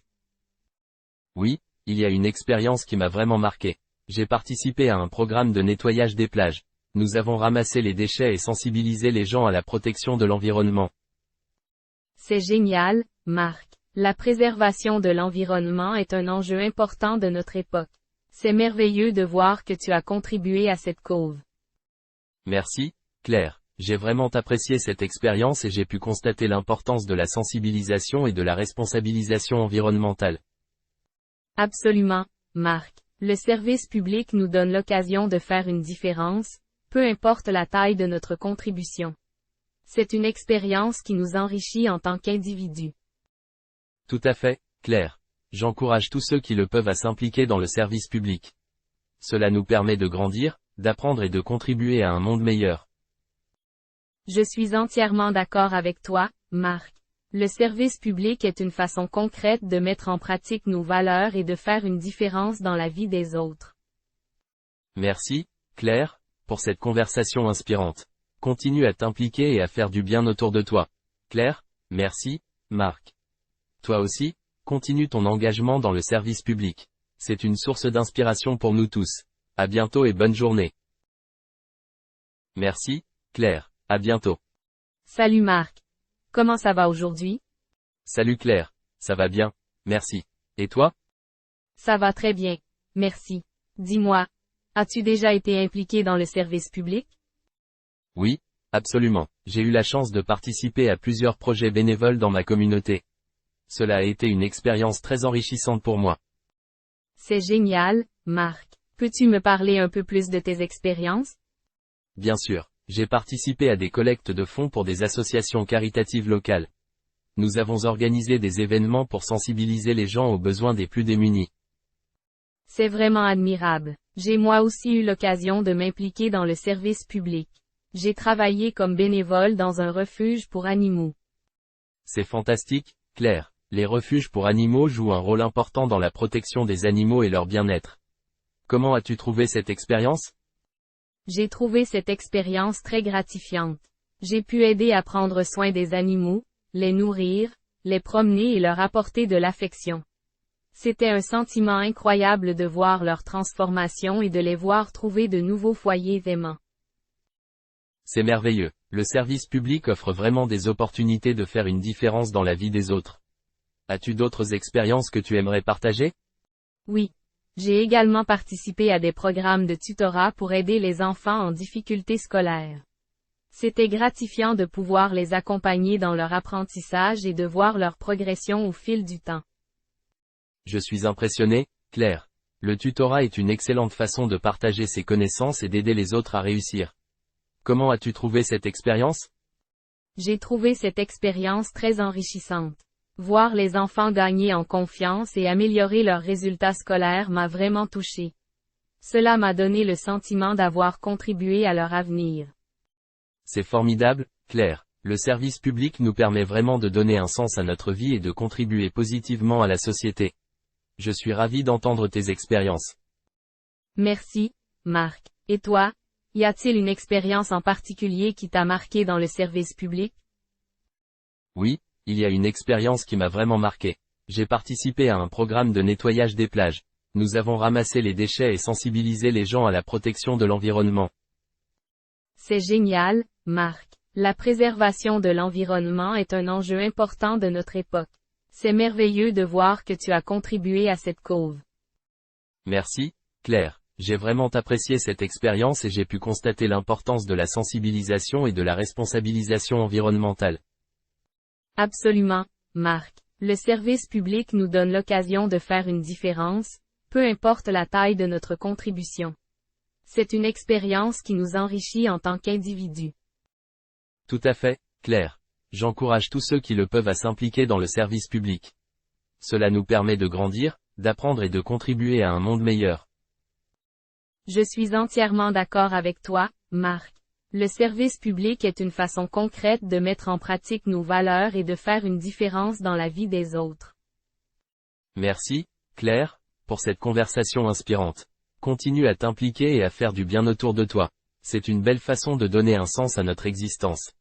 Oui, il y a une expérience qui m'a vraiment marqué. J'ai participé à un programme de nettoyage des plages. Nous avons ramassé les déchets et sensibilisé les gens à la protection de l'environnement. C'est génial, Marc. La préservation de l'environnement est un enjeu important de notre époque. C'est merveilleux de voir que tu as contribué à cette cause. Merci, Claire. J'ai vraiment apprécié cette expérience et j'ai pu constater l'importance de la sensibilisation et de la responsabilisation environnementale. Absolument, Marc. Le service public nous donne l'occasion de faire une différence, peu importe la taille de notre contribution. C'est une expérience qui nous enrichit en tant qu'individus. Tout à fait, Claire. J'encourage tous ceux qui le peuvent à s'impliquer dans le service public. Cela nous permet de grandir, d'apprendre et de contribuer à un monde meilleur. Je suis entièrement d'accord avec toi, Marc. Le service public est une façon concrète de mettre en pratique nos valeurs et de faire une différence dans la vie des autres. Merci, Claire, pour cette conversation inspirante. Continue à t'impliquer et à faire du bien autour de toi. Claire, merci, Marc. Toi aussi, continue ton engagement dans le service public. C'est une source d'inspiration pour nous tous. À bientôt et bonne journée. Merci, Claire. À bientôt. Salut Marc. Comment ça va aujourd'hui? Salut Claire. Ça va bien, merci. Et toi? Ça va très bien, merci. Dis-moi, as-tu déjà été impliqué dans le service public? Oui, absolument. J'ai eu la chance de participer à plusieurs projets bénévoles dans ma communauté. Cela a été une expérience très enrichissante pour moi. C'est génial, Marc. Peux-tu me parler un peu plus de tes expériences? Bien sûr, j'ai participé à des collectes de fonds pour des associations caritatives locales. Nous avons organisé des événements pour sensibiliser les gens aux besoins des plus démunis. C'est vraiment admirable. J'ai moi aussi eu l'occasion de m'impliquer dans le service public. J'ai travaillé comme bénévole dans un refuge pour animaux. C'est fantastique, Claire. Les refuges pour animaux jouent un rôle important dans la protection des animaux et leur bien-être. Comment as-tu trouvé cette expérience? J'ai trouvé cette expérience très gratifiante. J'ai pu aider à prendre soin des animaux, les nourrir, les promener et leur apporter de l'affection. C'était un sentiment incroyable de voir leur transformation et de les voir trouver de nouveaux foyers aimants. C'est merveilleux. Le service public offre vraiment des opportunités de faire une différence dans la vie des autres. As-tu d'autres expériences que tu aimerais partager? Oui. J'ai également participé à des programmes de tutorat pour aider les enfants en difficulté scolaire. C'était gratifiant de pouvoir les accompagner dans leur apprentissage et de voir leur progression au fil du temps. Je suis impressionné, Claire. Le tutorat est une excellente façon de partager ses connaissances et d'aider les autres à réussir. Comment as-tu trouvé cette expérience? J'ai trouvé cette expérience très enrichissante. Voir les enfants gagner en confiance et améliorer leurs résultats scolaires m'a vraiment touché. Cela m'a donné le sentiment d'avoir contribué à leur avenir. C'est formidable, Claire. Le service public nous permet vraiment de donner un sens à notre vie et de contribuer positivement à la société. Je suis ravi d'entendre tes expériences. Merci, Marc. Et toi, y a-t-il une expérience en particulier qui t'a marqué dans le service public? Oui, il y a une expérience qui m'a vraiment marqué. J'ai participé à un programme de nettoyage des plages. Nous avons ramassé les déchets et sensibilisé les gens à la protection de l'environnement. C'est génial, Marc. La préservation de l'environnement est un enjeu important de notre époque. C'est merveilleux de voir que tu as contribué à cette cause. Merci, Claire. J'ai vraiment apprécié cette expérience et j'ai pu constater l'importance de la sensibilisation et de la responsabilisation environnementale. Absolument, Marc. Le service public nous donne l'occasion de faire une différence, peu importe la taille de notre contribution. C'est une expérience qui nous enrichit en tant qu'individus. Tout à fait, Claire. J'encourage tous ceux qui le peuvent à s'impliquer dans le service public. Cela nous permet de grandir, d'apprendre et de contribuer à un monde meilleur. Je suis entièrement d'accord avec toi, Marc. Le service public est une façon concrète de mettre en pratique nos valeurs et de faire une différence dans la vie des autres. Merci, Claire, pour cette conversation inspirante. Continue à t'impliquer et à faire du bien autour de toi. C'est une belle façon de donner un sens à notre existence.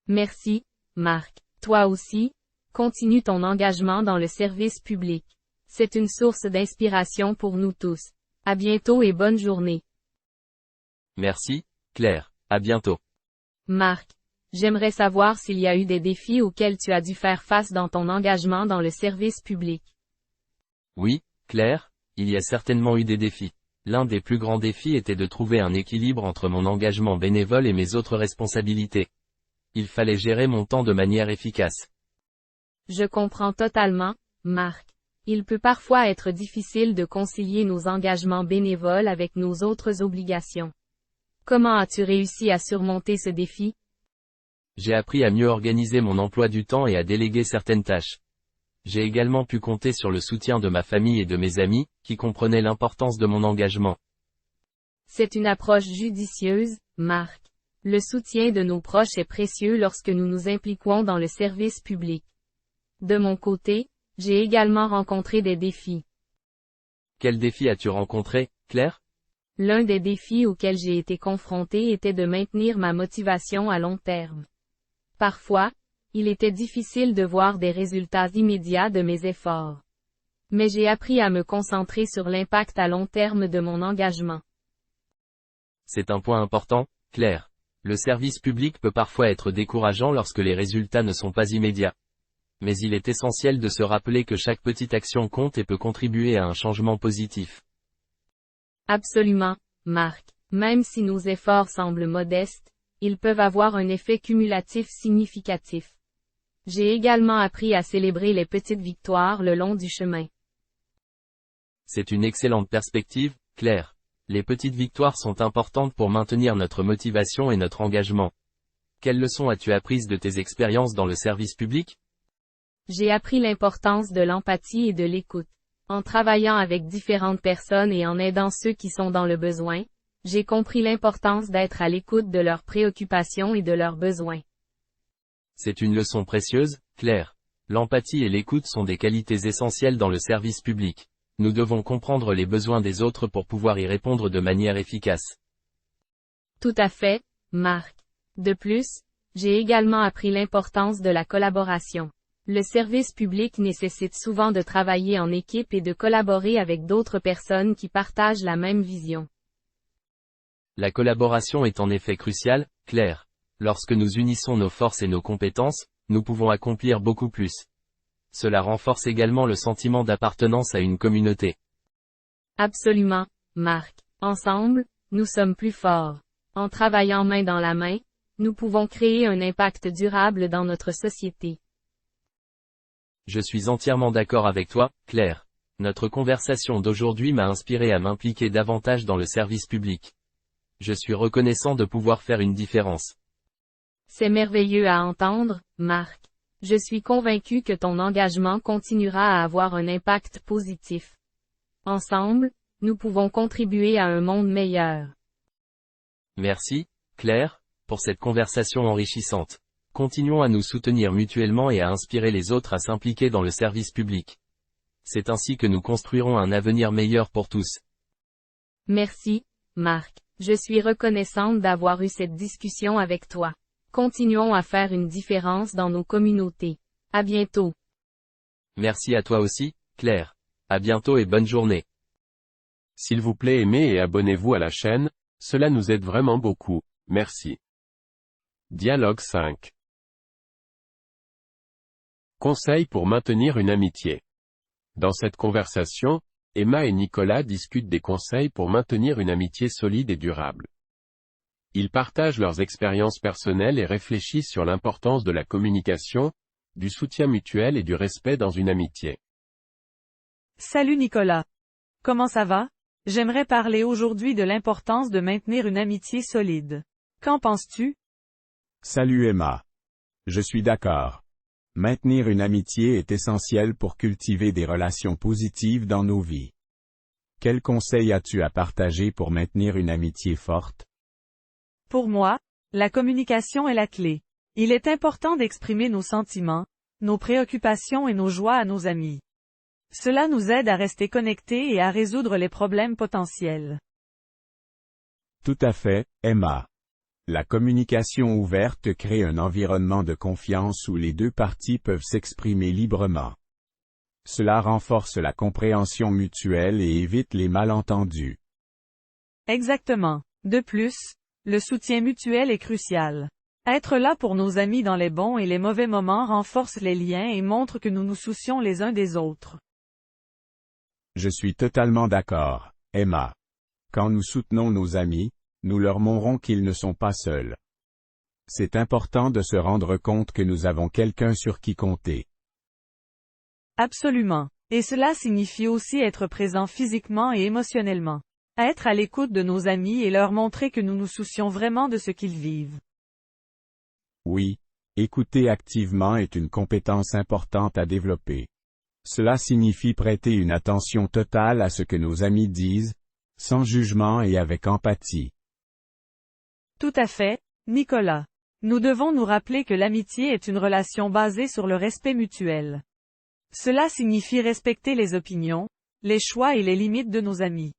Merci, Marc. Toi aussi, continue ton engagement dans le service public. C'est une source d'inspiration pour nous tous. À bientôt et bonne journée. Merci, Claire. À bientôt. Marc, j'aimerais savoir s'il y a eu des défis auxquels tu as dû faire face dans ton engagement dans le service public. Oui, Claire, il y a certainement eu des défis. L'un des plus grands défis était de trouver un équilibre entre mon engagement bénévole et mes autres responsabilités. Il fallait gérer mon temps de manière efficace. Je comprends totalement, Marc. Il peut parfois être difficile de concilier nos engagements bénévoles avec nos autres obligations. Comment as-tu réussi à surmonter ce défi? J'ai appris à mieux organiser mon emploi du temps et à déléguer certaines tâches. J'ai également pu compter sur le soutien de ma famille et de mes amis, qui comprenaient l'importance de mon engagement. C'est une approche judicieuse, Marc. Le soutien de nos proches est précieux lorsque nous nous impliquons dans le service public. De mon côté, j'ai également rencontré des défis. Quels défis as-tu rencontrés, Claire? L'un des défis auxquels j'ai été confronté était de maintenir ma motivation à long terme. Parfois, il était difficile de voir des résultats immédiats de mes efforts. Mais j'ai appris à me concentrer sur l'impact à long terme de mon engagement. C'est un point important, Claire. Le service public peut parfois être décourageant lorsque les résultats ne sont pas immédiats. Mais il est essentiel de se rappeler que chaque petite action compte et peut contribuer à un changement positif. Absolument, Marc. Même si nos efforts semblent modestes, ils peuvent avoir un effet cumulatif significatif. J'ai également appris à célébrer les petites victoires le long du chemin. C'est une excellente perspective, Claire. Les petites victoires sont importantes pour maintenir notre motivation et notre engagement. Quelles leçons as-tu apprises de tes expériences dans le service public? J'ai appris l'importance de l'empathie et de l'écoute. En travaillant avec différentes personnes et en aidant ceux qui sont dans le besoin, j'ai compris l'importance d'être à l'écoute de leurs préoccupations et de leurs besoins. C'est une leçon précieuse, Claire. L'empathie et l'écoute sont des qualités essentielles dans le service public. Nous devons comprendre les besoins des autres pour pouvoir y répondre de manière efficace. Tout à fait, Marc. De plus, j'ai également appris l'importance de la collaboration. Le service public nécessite souvent de travailler en équipe et de collaborer avec d'autres personnes qui partagent la même vision. La collaboration est en effet cruciale, Claire. Lorsque nous unissons nos forces et nos compétences, nous pouvons accomplir beaucoup plus. Cela renforce également le sentiment d'appartenance à une communauté. Absolument, Marc. Ensemble, nous sommes plus forts. En travaillant main dans la main, nous pouvons créer un impact durable dans notre société. Je suis entièrement d'accord avec toi, Claire. Notre conversation d'aujourd'hui m'a inspiré à m'impliquer davantage dans le service public. Je suis reconnaissant de pouvoir faire une différence. C'est merveilleux à entendre, Marc. Je suis convaincu que ton engagement continuera à avoir un impact positif. Ensemble, nous pouvons contribuer à un monde meilleur. Merci, Claire, pour cette conversation enrichissante. Continuons à nous soutenir mutuellement et à inspirer les autres à s'impliquer dans le service public. C'est ainsi que nous construirons un avenir meilleur pour tous. Merci, Marc. Je suis reconnaissante d'avoir eu cette discussion avec toi. Continuons à faire une différence dans nos communautés. À bientôt. Merci à toi aussi, Claire. À bientôt et bonne journée. S'il vous plaît, aimez et abonnez-vous à la chaîne, cela nous aide vraiment beaucoup, merci. Dialogue 5. Conseil pour maintenir une amitié. Dans cette conversation, Emma et Nicolas discutent des conseils pour maintenir une amitié solide et durable. Ils partagent leurs expériences personnelles et réfléchissent sur l'importance de la communication, du soutien mutuel et du respect dans une amitié. Salut Nicolas. Comment ça va? J'aimerais parler aujourd'hui de l'importance de maintenir une amitié solide. Qu'en penses-tu? Salut Emma. Je suis d'accord. Maintenir une amitié est essentiel pour cultiver des relations positives dans nos vies. Quels conseils as-tu à partager pour maintenir une amitié forte? Pour moi, la communication est la clé. Il est important d'exprimer nos sentiments, nos préoccupations et nos joies à nos amis. Cela nous aide à rester connectés et à résoudre les problèmes potentiels. Tout à fait, Emma. La communication ouverte crée un environnement de confiance où les deux parties peuvent s'exprimer librement. Cela renforce la compréhension mutuelle et évite les malentendus. Exactement. De plus, le soutien mutuel est crucial. Être là pour nos amis dans les bons et les mauvais moments renforce les liens et montre que nous nous soucions les uns des autres. Je suis totalement d'accord, Emma. Quand nous soutenons nos amis, nous leur montrons qu'ils ne sont pas seuls. C'est important de se rendre compte que nous avons quelqu'un sur qui compter. Absolument. Et cela signifie aussi être présent physiquement et émotionnellement. Être à l'écoute de nos amis et leur montrer que nous nous soucions vraiment de ce qu'ils vivent. Oui, écouter activement est une compétence importante à développer. Cela signifie prêter une attention totale à ce que nos amis disent, sans jugement et avec empathie. Tout à fait, Nicolas. Nous devons nous rappeler que l'amitié est une relation basée sur le respect mutuel. Cela signifie respecter les opinions, les choix et les limites de nos amis.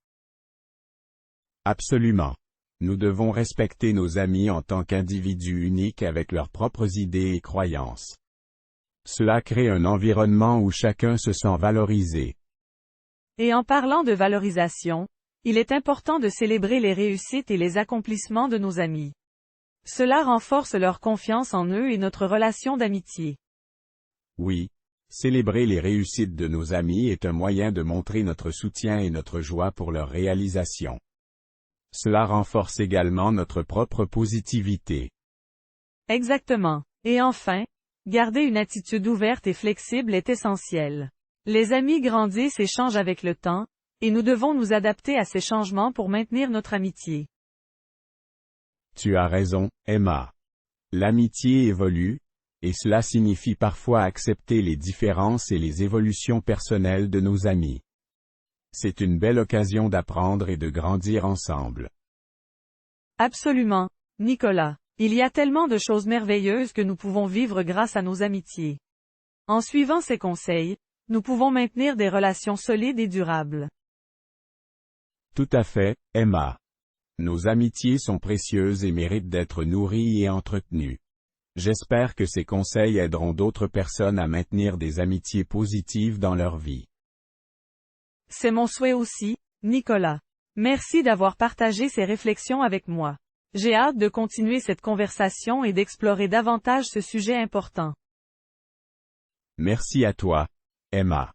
Absolument. Nous devons respecter nos amis en tant qu'individus uniques avec leurs propres idées et croyances. Cela crée un environnement où chacun se sent valorisé. Et en parlant de valorisation, il est important de célébrer les réussites et les accomplissements de nos amis. Cela renforce leur confiance en eux et notre relation d'amitié. Oui, célébrer les réussites de nos amis est un moyen de montrer notre soutien et notre joie pour leur réalisation. Cela renforce également notre propre positivité. Exactement. Et enfin, garder une attitude ouverte et flexible est essentiel. Les amis grandissent et changent avec le temps, et nous devons nous adapter à ces changements pour maintenir notre amitié. Tu as raison, Emma. L'amitié évolue, et cela signifie parfois accepter les différences et les évolutions personnelles de nos amis. C'est une belle occasion d'apprendre et de grandir ensemble. Absolument, Nicolas. Il y a tellement de choses merveilleuses que nous pouvons vivre grâce à nos amitiés. En suivant ces conseils, nous pouvons maintenir des relations solides et durables. Tout à fait, Emma. Nos amitiés sont précieuses et méritent d'être nourries et entretenues. J'espère que ces conseils aideront d'autres personnes à maintenir des amitiés positives dans leur vie. C'est mon souhait aussi, Nicolas. Merci d'avoir partagé ces réflexions avec moi. J'ai hâte de continuer cette conversation et d'explorer davantage ce sujet important. Merci à toi, Emma.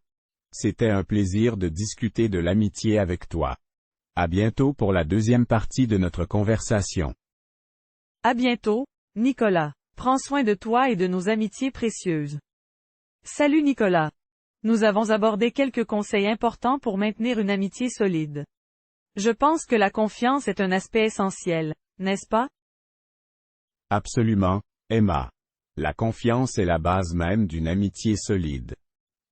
C'était un plaisir de discuter de l'amitié avec toi. À bientôt pour la deuxième partie de notre conversation. À bientôt, Nicolas. Prends soin de toi et de nos amitiés précieuses. Salut Nicolas. Nous avons abordé quelques conseils importants pour maintenir une amitié solide. Je pense que la confiance est un aspect essentiel, n'est-ce pas? Absolument, Emma. La confiance est la base même d'une amitié solide.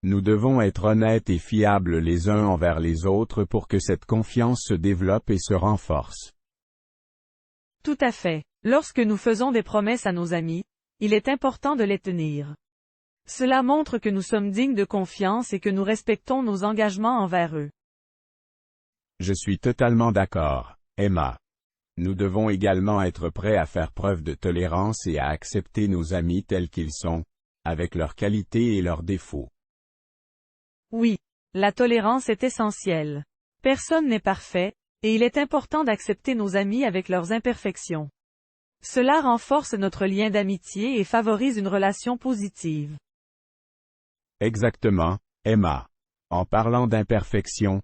Nous devons être honnêtes et fiables les uns envers les autres pour que cette confiance se développe et se renforce. Tout à fait. Lorsque nous faisons des promesses à nos amis, il est important de les tenir. Cela montre que nous sommes dignes de confiance et que nous respectons nos engagements envers eux. Je suis totalement d'accord, Emma. Nous devons également être prêts à faire preuve de tolérance et à accepter nos amis tels qu'ils sont, avec leurs qualités et leurs défauts. Oui, la tolérance est essentielle. Personne n'est parfait, et il est important d'accepter nos amis avec leurs imperfections. Cela renforce notre lien d'amitié et favorise une relation positive. Exactement, Emma. En parlant d'imperfection,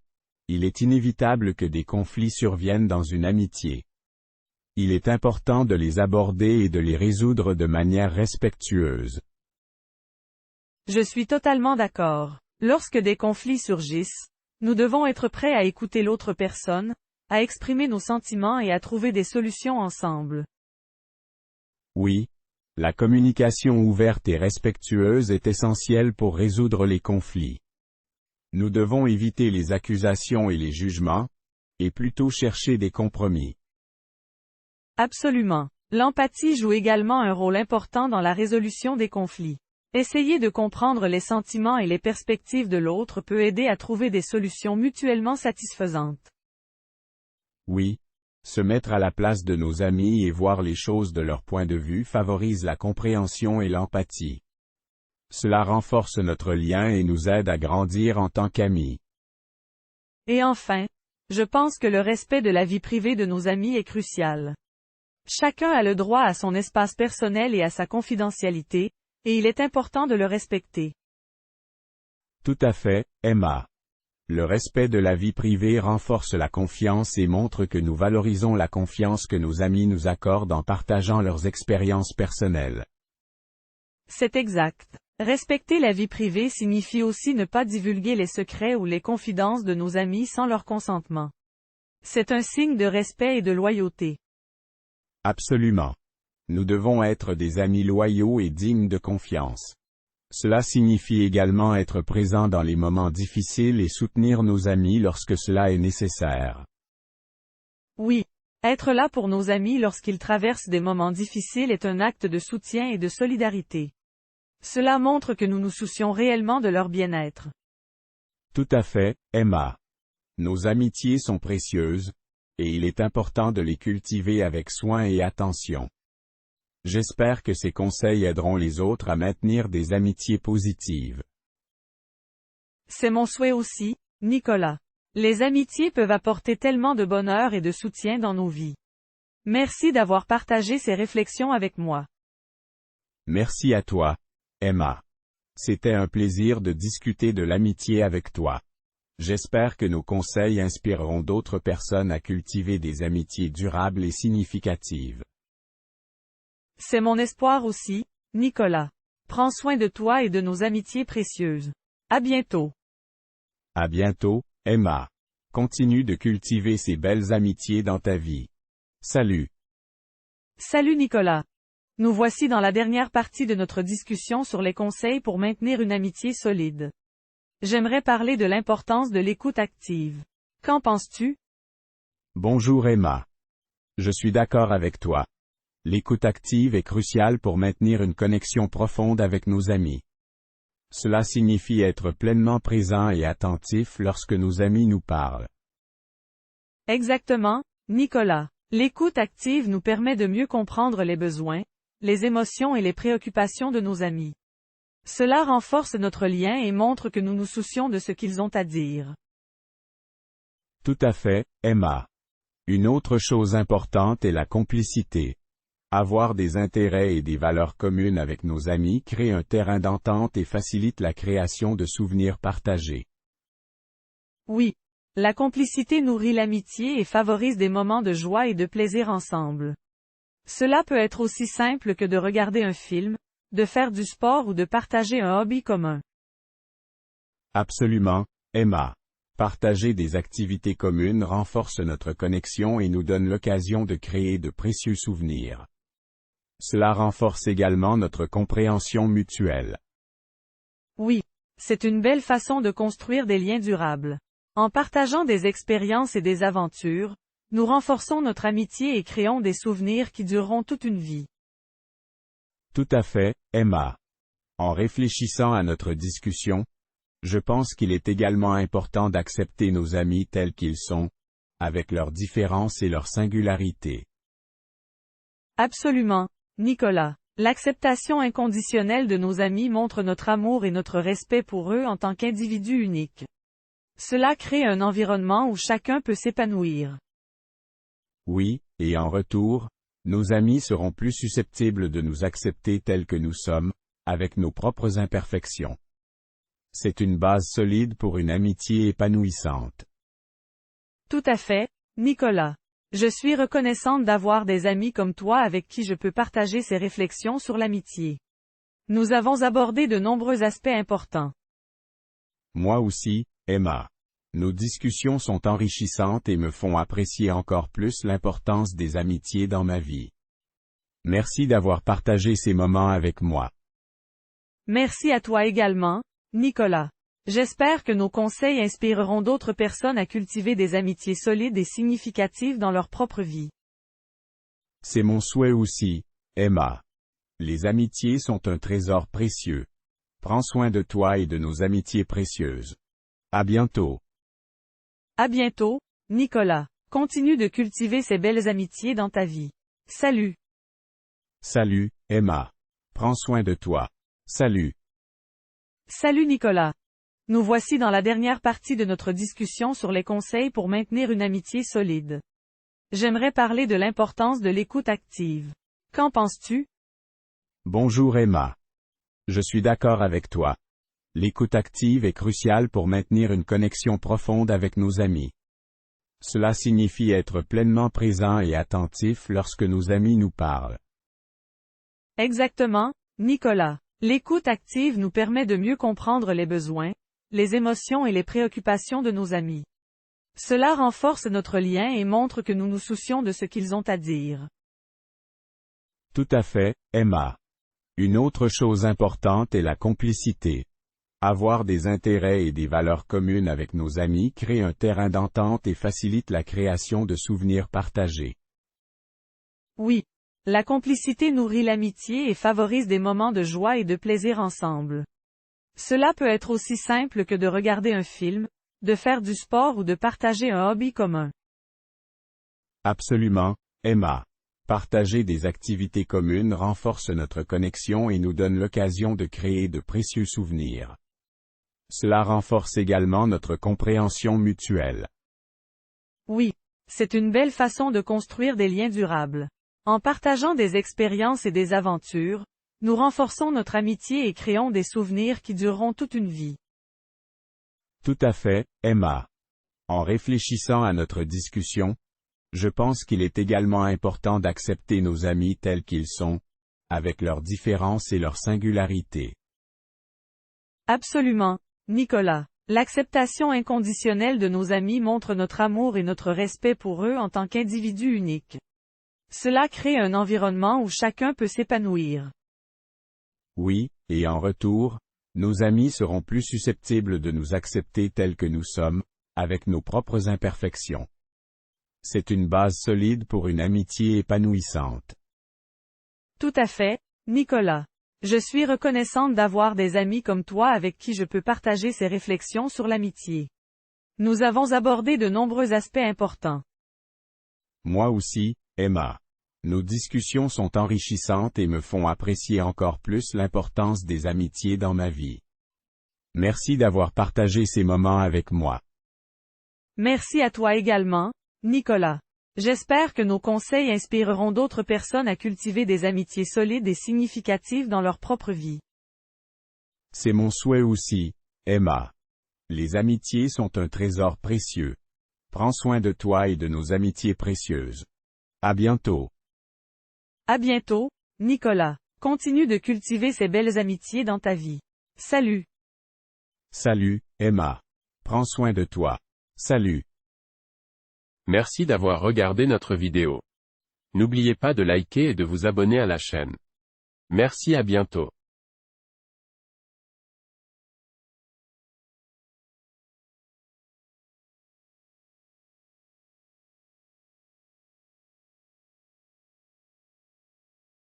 il est inévitable que des conflits surviennent dans une amitié. Il est important de les aborder et de les résoudre de manière respectueuse. Je suis totalement d'accord. Lorsque des conflits surgissent, nous devons être prêts à écouter l'autre personne, à exprimer nos sentiments et à trouver des solutions ensemble. Oui, la communication ouverte et respectueuse est essentielle pour résoudre les conflits. Nous devons éviter les accusations et les jugements, et plutôt chercher des compromis. Absolument. L'empathie joue également un rôle important dans la résolution des conflits. Essayer de comprendre les sentiments et les perspectives de l'autre peut aider à trouver des solutions mutuellement satisfaisantes. Oui, se mettre à la place de nos amis et voir les choses de leur point de vue favorise la compréhension et l'empathie. Cela renforce notre lien et nous aide à grandir en tant qu'amis. Et enfin, je pense que le respect de la vie privée de nos amis est crucial. Chacun a le droit à son espace personnel et à sa confidentialité, et il est important de le respecter. Tout à fait, Emma. Le respect de la vie privée renforce la confiance et montre que nous valorisons la confiance que nos amis nous accordent en partageant leurs expériences personnelles. C'est exact. Respecter la vie privée signifie aussi ne pas divulguer les secrets ou les confidences de nos amis sans leur consentement. C'est un signe de respect et de loyauté. Absolument. Nous devons être des amis loyaux et dignes de confiance. Cela signifie également être présent dans les moments difficiles et soutenir nos amis lorsque cela est nécessaire. Oui, être là pour nos amis lorsqu'ils traversent des moments difficiles est un acte de soutien et de solidarité. Cela montre que nous nous soucions réellement de leur bien-être. Tout à fait, Emma. Nos amitiés sont précieuses, et il est important de les cultiver avec soin et attention. J'espère que ces conseils aideront les autres à maintenir des amitiés positives. C'est mon souhait aussi, Nicolas. Les amitiés peuvent apporter tellement de bonheur et de soutien dans nos vies. Merci d'avoir partagé ces réflexions avec moi. Merci à toi, Emma. C'était un plaisir de discuter de l'amitié avec toi. J'espère que nos conseils inspireront d'autres personnes à cultiver des amitiés durables et significatives. C'est mon espoir aussi, Nicolas. Prends soin de toi et de nos amitiés précieuses. À bientôt. À bientôt, Emma. Continue de cultiver ces belles amitiés dans ta vie. Salut. Salut Nicolas. Nous voici dans la dernière partie de notre discussion sur les conseils pour maintenir une amitié solide. J'aimerais parler de l'importance de l'écoute active. Qu'en penses-tu? Bonjour Emma. Je suis d'accord avec toi. L'écoute active est cruciale pour maintenir une connexion profonde avec nos amis. Cela signifie être pleinement présent et attentif lorsque nos amis nous parlent. Exactement, Nicolas. L'écoute active nous permet de mieux comprendre les besoins, les émotions et les préoccupations de nos amis. Cela renforce notre lien et montre que nous nous soucions de ce qu'ils ont à dire. Tout à fait, Emma. Une autre chose importante est la complicité. Avoir des intérêts et des valeurs communes avec nos amis crée un terrain d'entente et facilite la création de souvenirs partagés. Oui. La complicité nourrit l'amitié et favorise des moments de joie et de plaisir ensemble. Cela peut être aussi simple que de regarder un film, de faire du sport ou de partager un hobby commun. Absolument, Emma. Partager des activités communes renforce notre connexion et nous donne l'occasion de créer de précieux souvenirs. Cela renforce également notre compréhension mutuelle. Oui, c'est une belle façon de construire des liens durables. En partageant des expériences et des aventures, nous renforçons notre amitié et créons des souvenirs qui dureront toute une vie. Tout à fait, Emma. En réfléchissant à notre discussion, je pense qu'il est également important d'accepter nos amis tels qu'ils sont, avec leurs différences et leurs singularités. Absolument, Nicolas. L'acceptation inconditionnelle de nos amis montre notre amour et notre respect pour eux en tant qu'individus uniques. Cela crée un environnement où chacun peut s'épanouir. Oui, et en retour, nos amis seront plus susceptibles de nous accepter tels que nous sommes, avec nos propres imperfections. C'est une base solide pour une amitié épanouissante. Tout à fait, Nicolas. Je suis reconnaissante d'avoir des amis comme toi avec qui je peux partager ces réflexions sur l'amitié. Nous avons abordé de nombreux aspects importants. Moi aussi, Emma. Nos discussions sont enrichissantes et me font apprécier encore plus l'importance des amitiés dans ma vie. Merci d'avoir partagé ces moments avec moi. Merci à toi également, Nicolas. J'espère que nos conseils inspireront d'autres personnes à cultiver des amitiés solides et significatives dans leur propre vie. C'est mon souhait aussi, Emma. Les amitiés sont un trésor précieux. Prends soin de toi et de nos amitiés précieuses. À bientôt. À bientôt, Nicolas. Continue de cultiver ces belles amitiés dans ta vie. Salut. Salut, Emma. Prends soin de toi. Salut. Salut Nicolas. Nous voici dans la dernière partie de notre discussion sur les conseils pour maintenir une amitié solide. J'aimerais parler de l'importance de l'écoute active. Qu'en penses-tu? Bonjour Emma. Je suis d'accord avec toi. L'écoute active est cruciale pour maintenir une connexion profonde avec nos amis. Cela signifie être pleinement présent et attentif lorsque nos amis nous parlent. Exactement, Nicolas. L'écoute active nous permet de mieux comprendre les besoins, les émotions et les préoccupations de nos amis. Cela renforce notre lien et montre que nous nous soucions de ce qu'ils ont à dire. Tout à fait, Emma. Une autre chose importante est la complicité. Avoir des intérêts et des valeurs communes avec nos amis crée un terrain d'entente et facilite la création de souvenirs partagés. Oui. La complicité nourrit l'amitié et favorise des moments de joie et de plaisir ensemble. Cela peut être aussi simple que de regarder un film, de faire du sport ou de partager un hobby commun. Absolument, Emma. Partager des activités communes renforce notre connexion et nous donne l'occasion de créer de précieux souvenirs. Cela renforce également notre compréhension mutuelle. Oui, c'est une belle façon de construire des liens durables. En partageant des expériences et des aventures, nous renforçons notre amitié et créons des souvenirs qui dureront toute une vie. Tout à fait, Emma. En réfléchissant à notre discussion, je pense qu'il est également important d'accepter nos amis tels qu'ils sont, avec leurs différences et leurs singularités. Absolument, Nicolas. L'acceptation inconditionnelle de nos amis montre notre amour et notre respect pour eux en tant qu'individus uniques. Cela crée un environnement où chacun peut s'épanouir. Oui, et en retour, nos amis seront plus susceptibles de nous accepter tels que nous sommes, avec nos propres imperfections. C'est une base solide pour une amitié épanouissante. Tout à fait, Nicolas. Je suis reconnaissante d'avoir des amis comme toi avec qui je peux partager ces réflexions sur l'amitié. Nous avons abordé de nombreux aspects importants. Moi aussi, Emma. Nos discussions sont enrichissantes et me font apprécier encore plus l'importance des amitiés dans ma vie. Merci d'avoir partagé ces moments avec moi. Merci à toi également, Nicolas. J'espère que nos conseils inspireront d'autres personnes à cultiver des amitiés solides et significatives dans leur propre vie. C'est mon souhait aussi, Emma. Les amitiés sont un trésor précieux. Prends soin de toi et de nos amitiés précieuses. À bientôt. À bientôt, Nicolas. Continue de cultiver ces belles amitiés dans ta vie. Salut. Salut, Emma. Prends soin de toi. Salut. Merci d'avoir regardé notre vidéo. N'oubliez pas de liker et de vous abonner à la chaîne. Merci, à bientôt.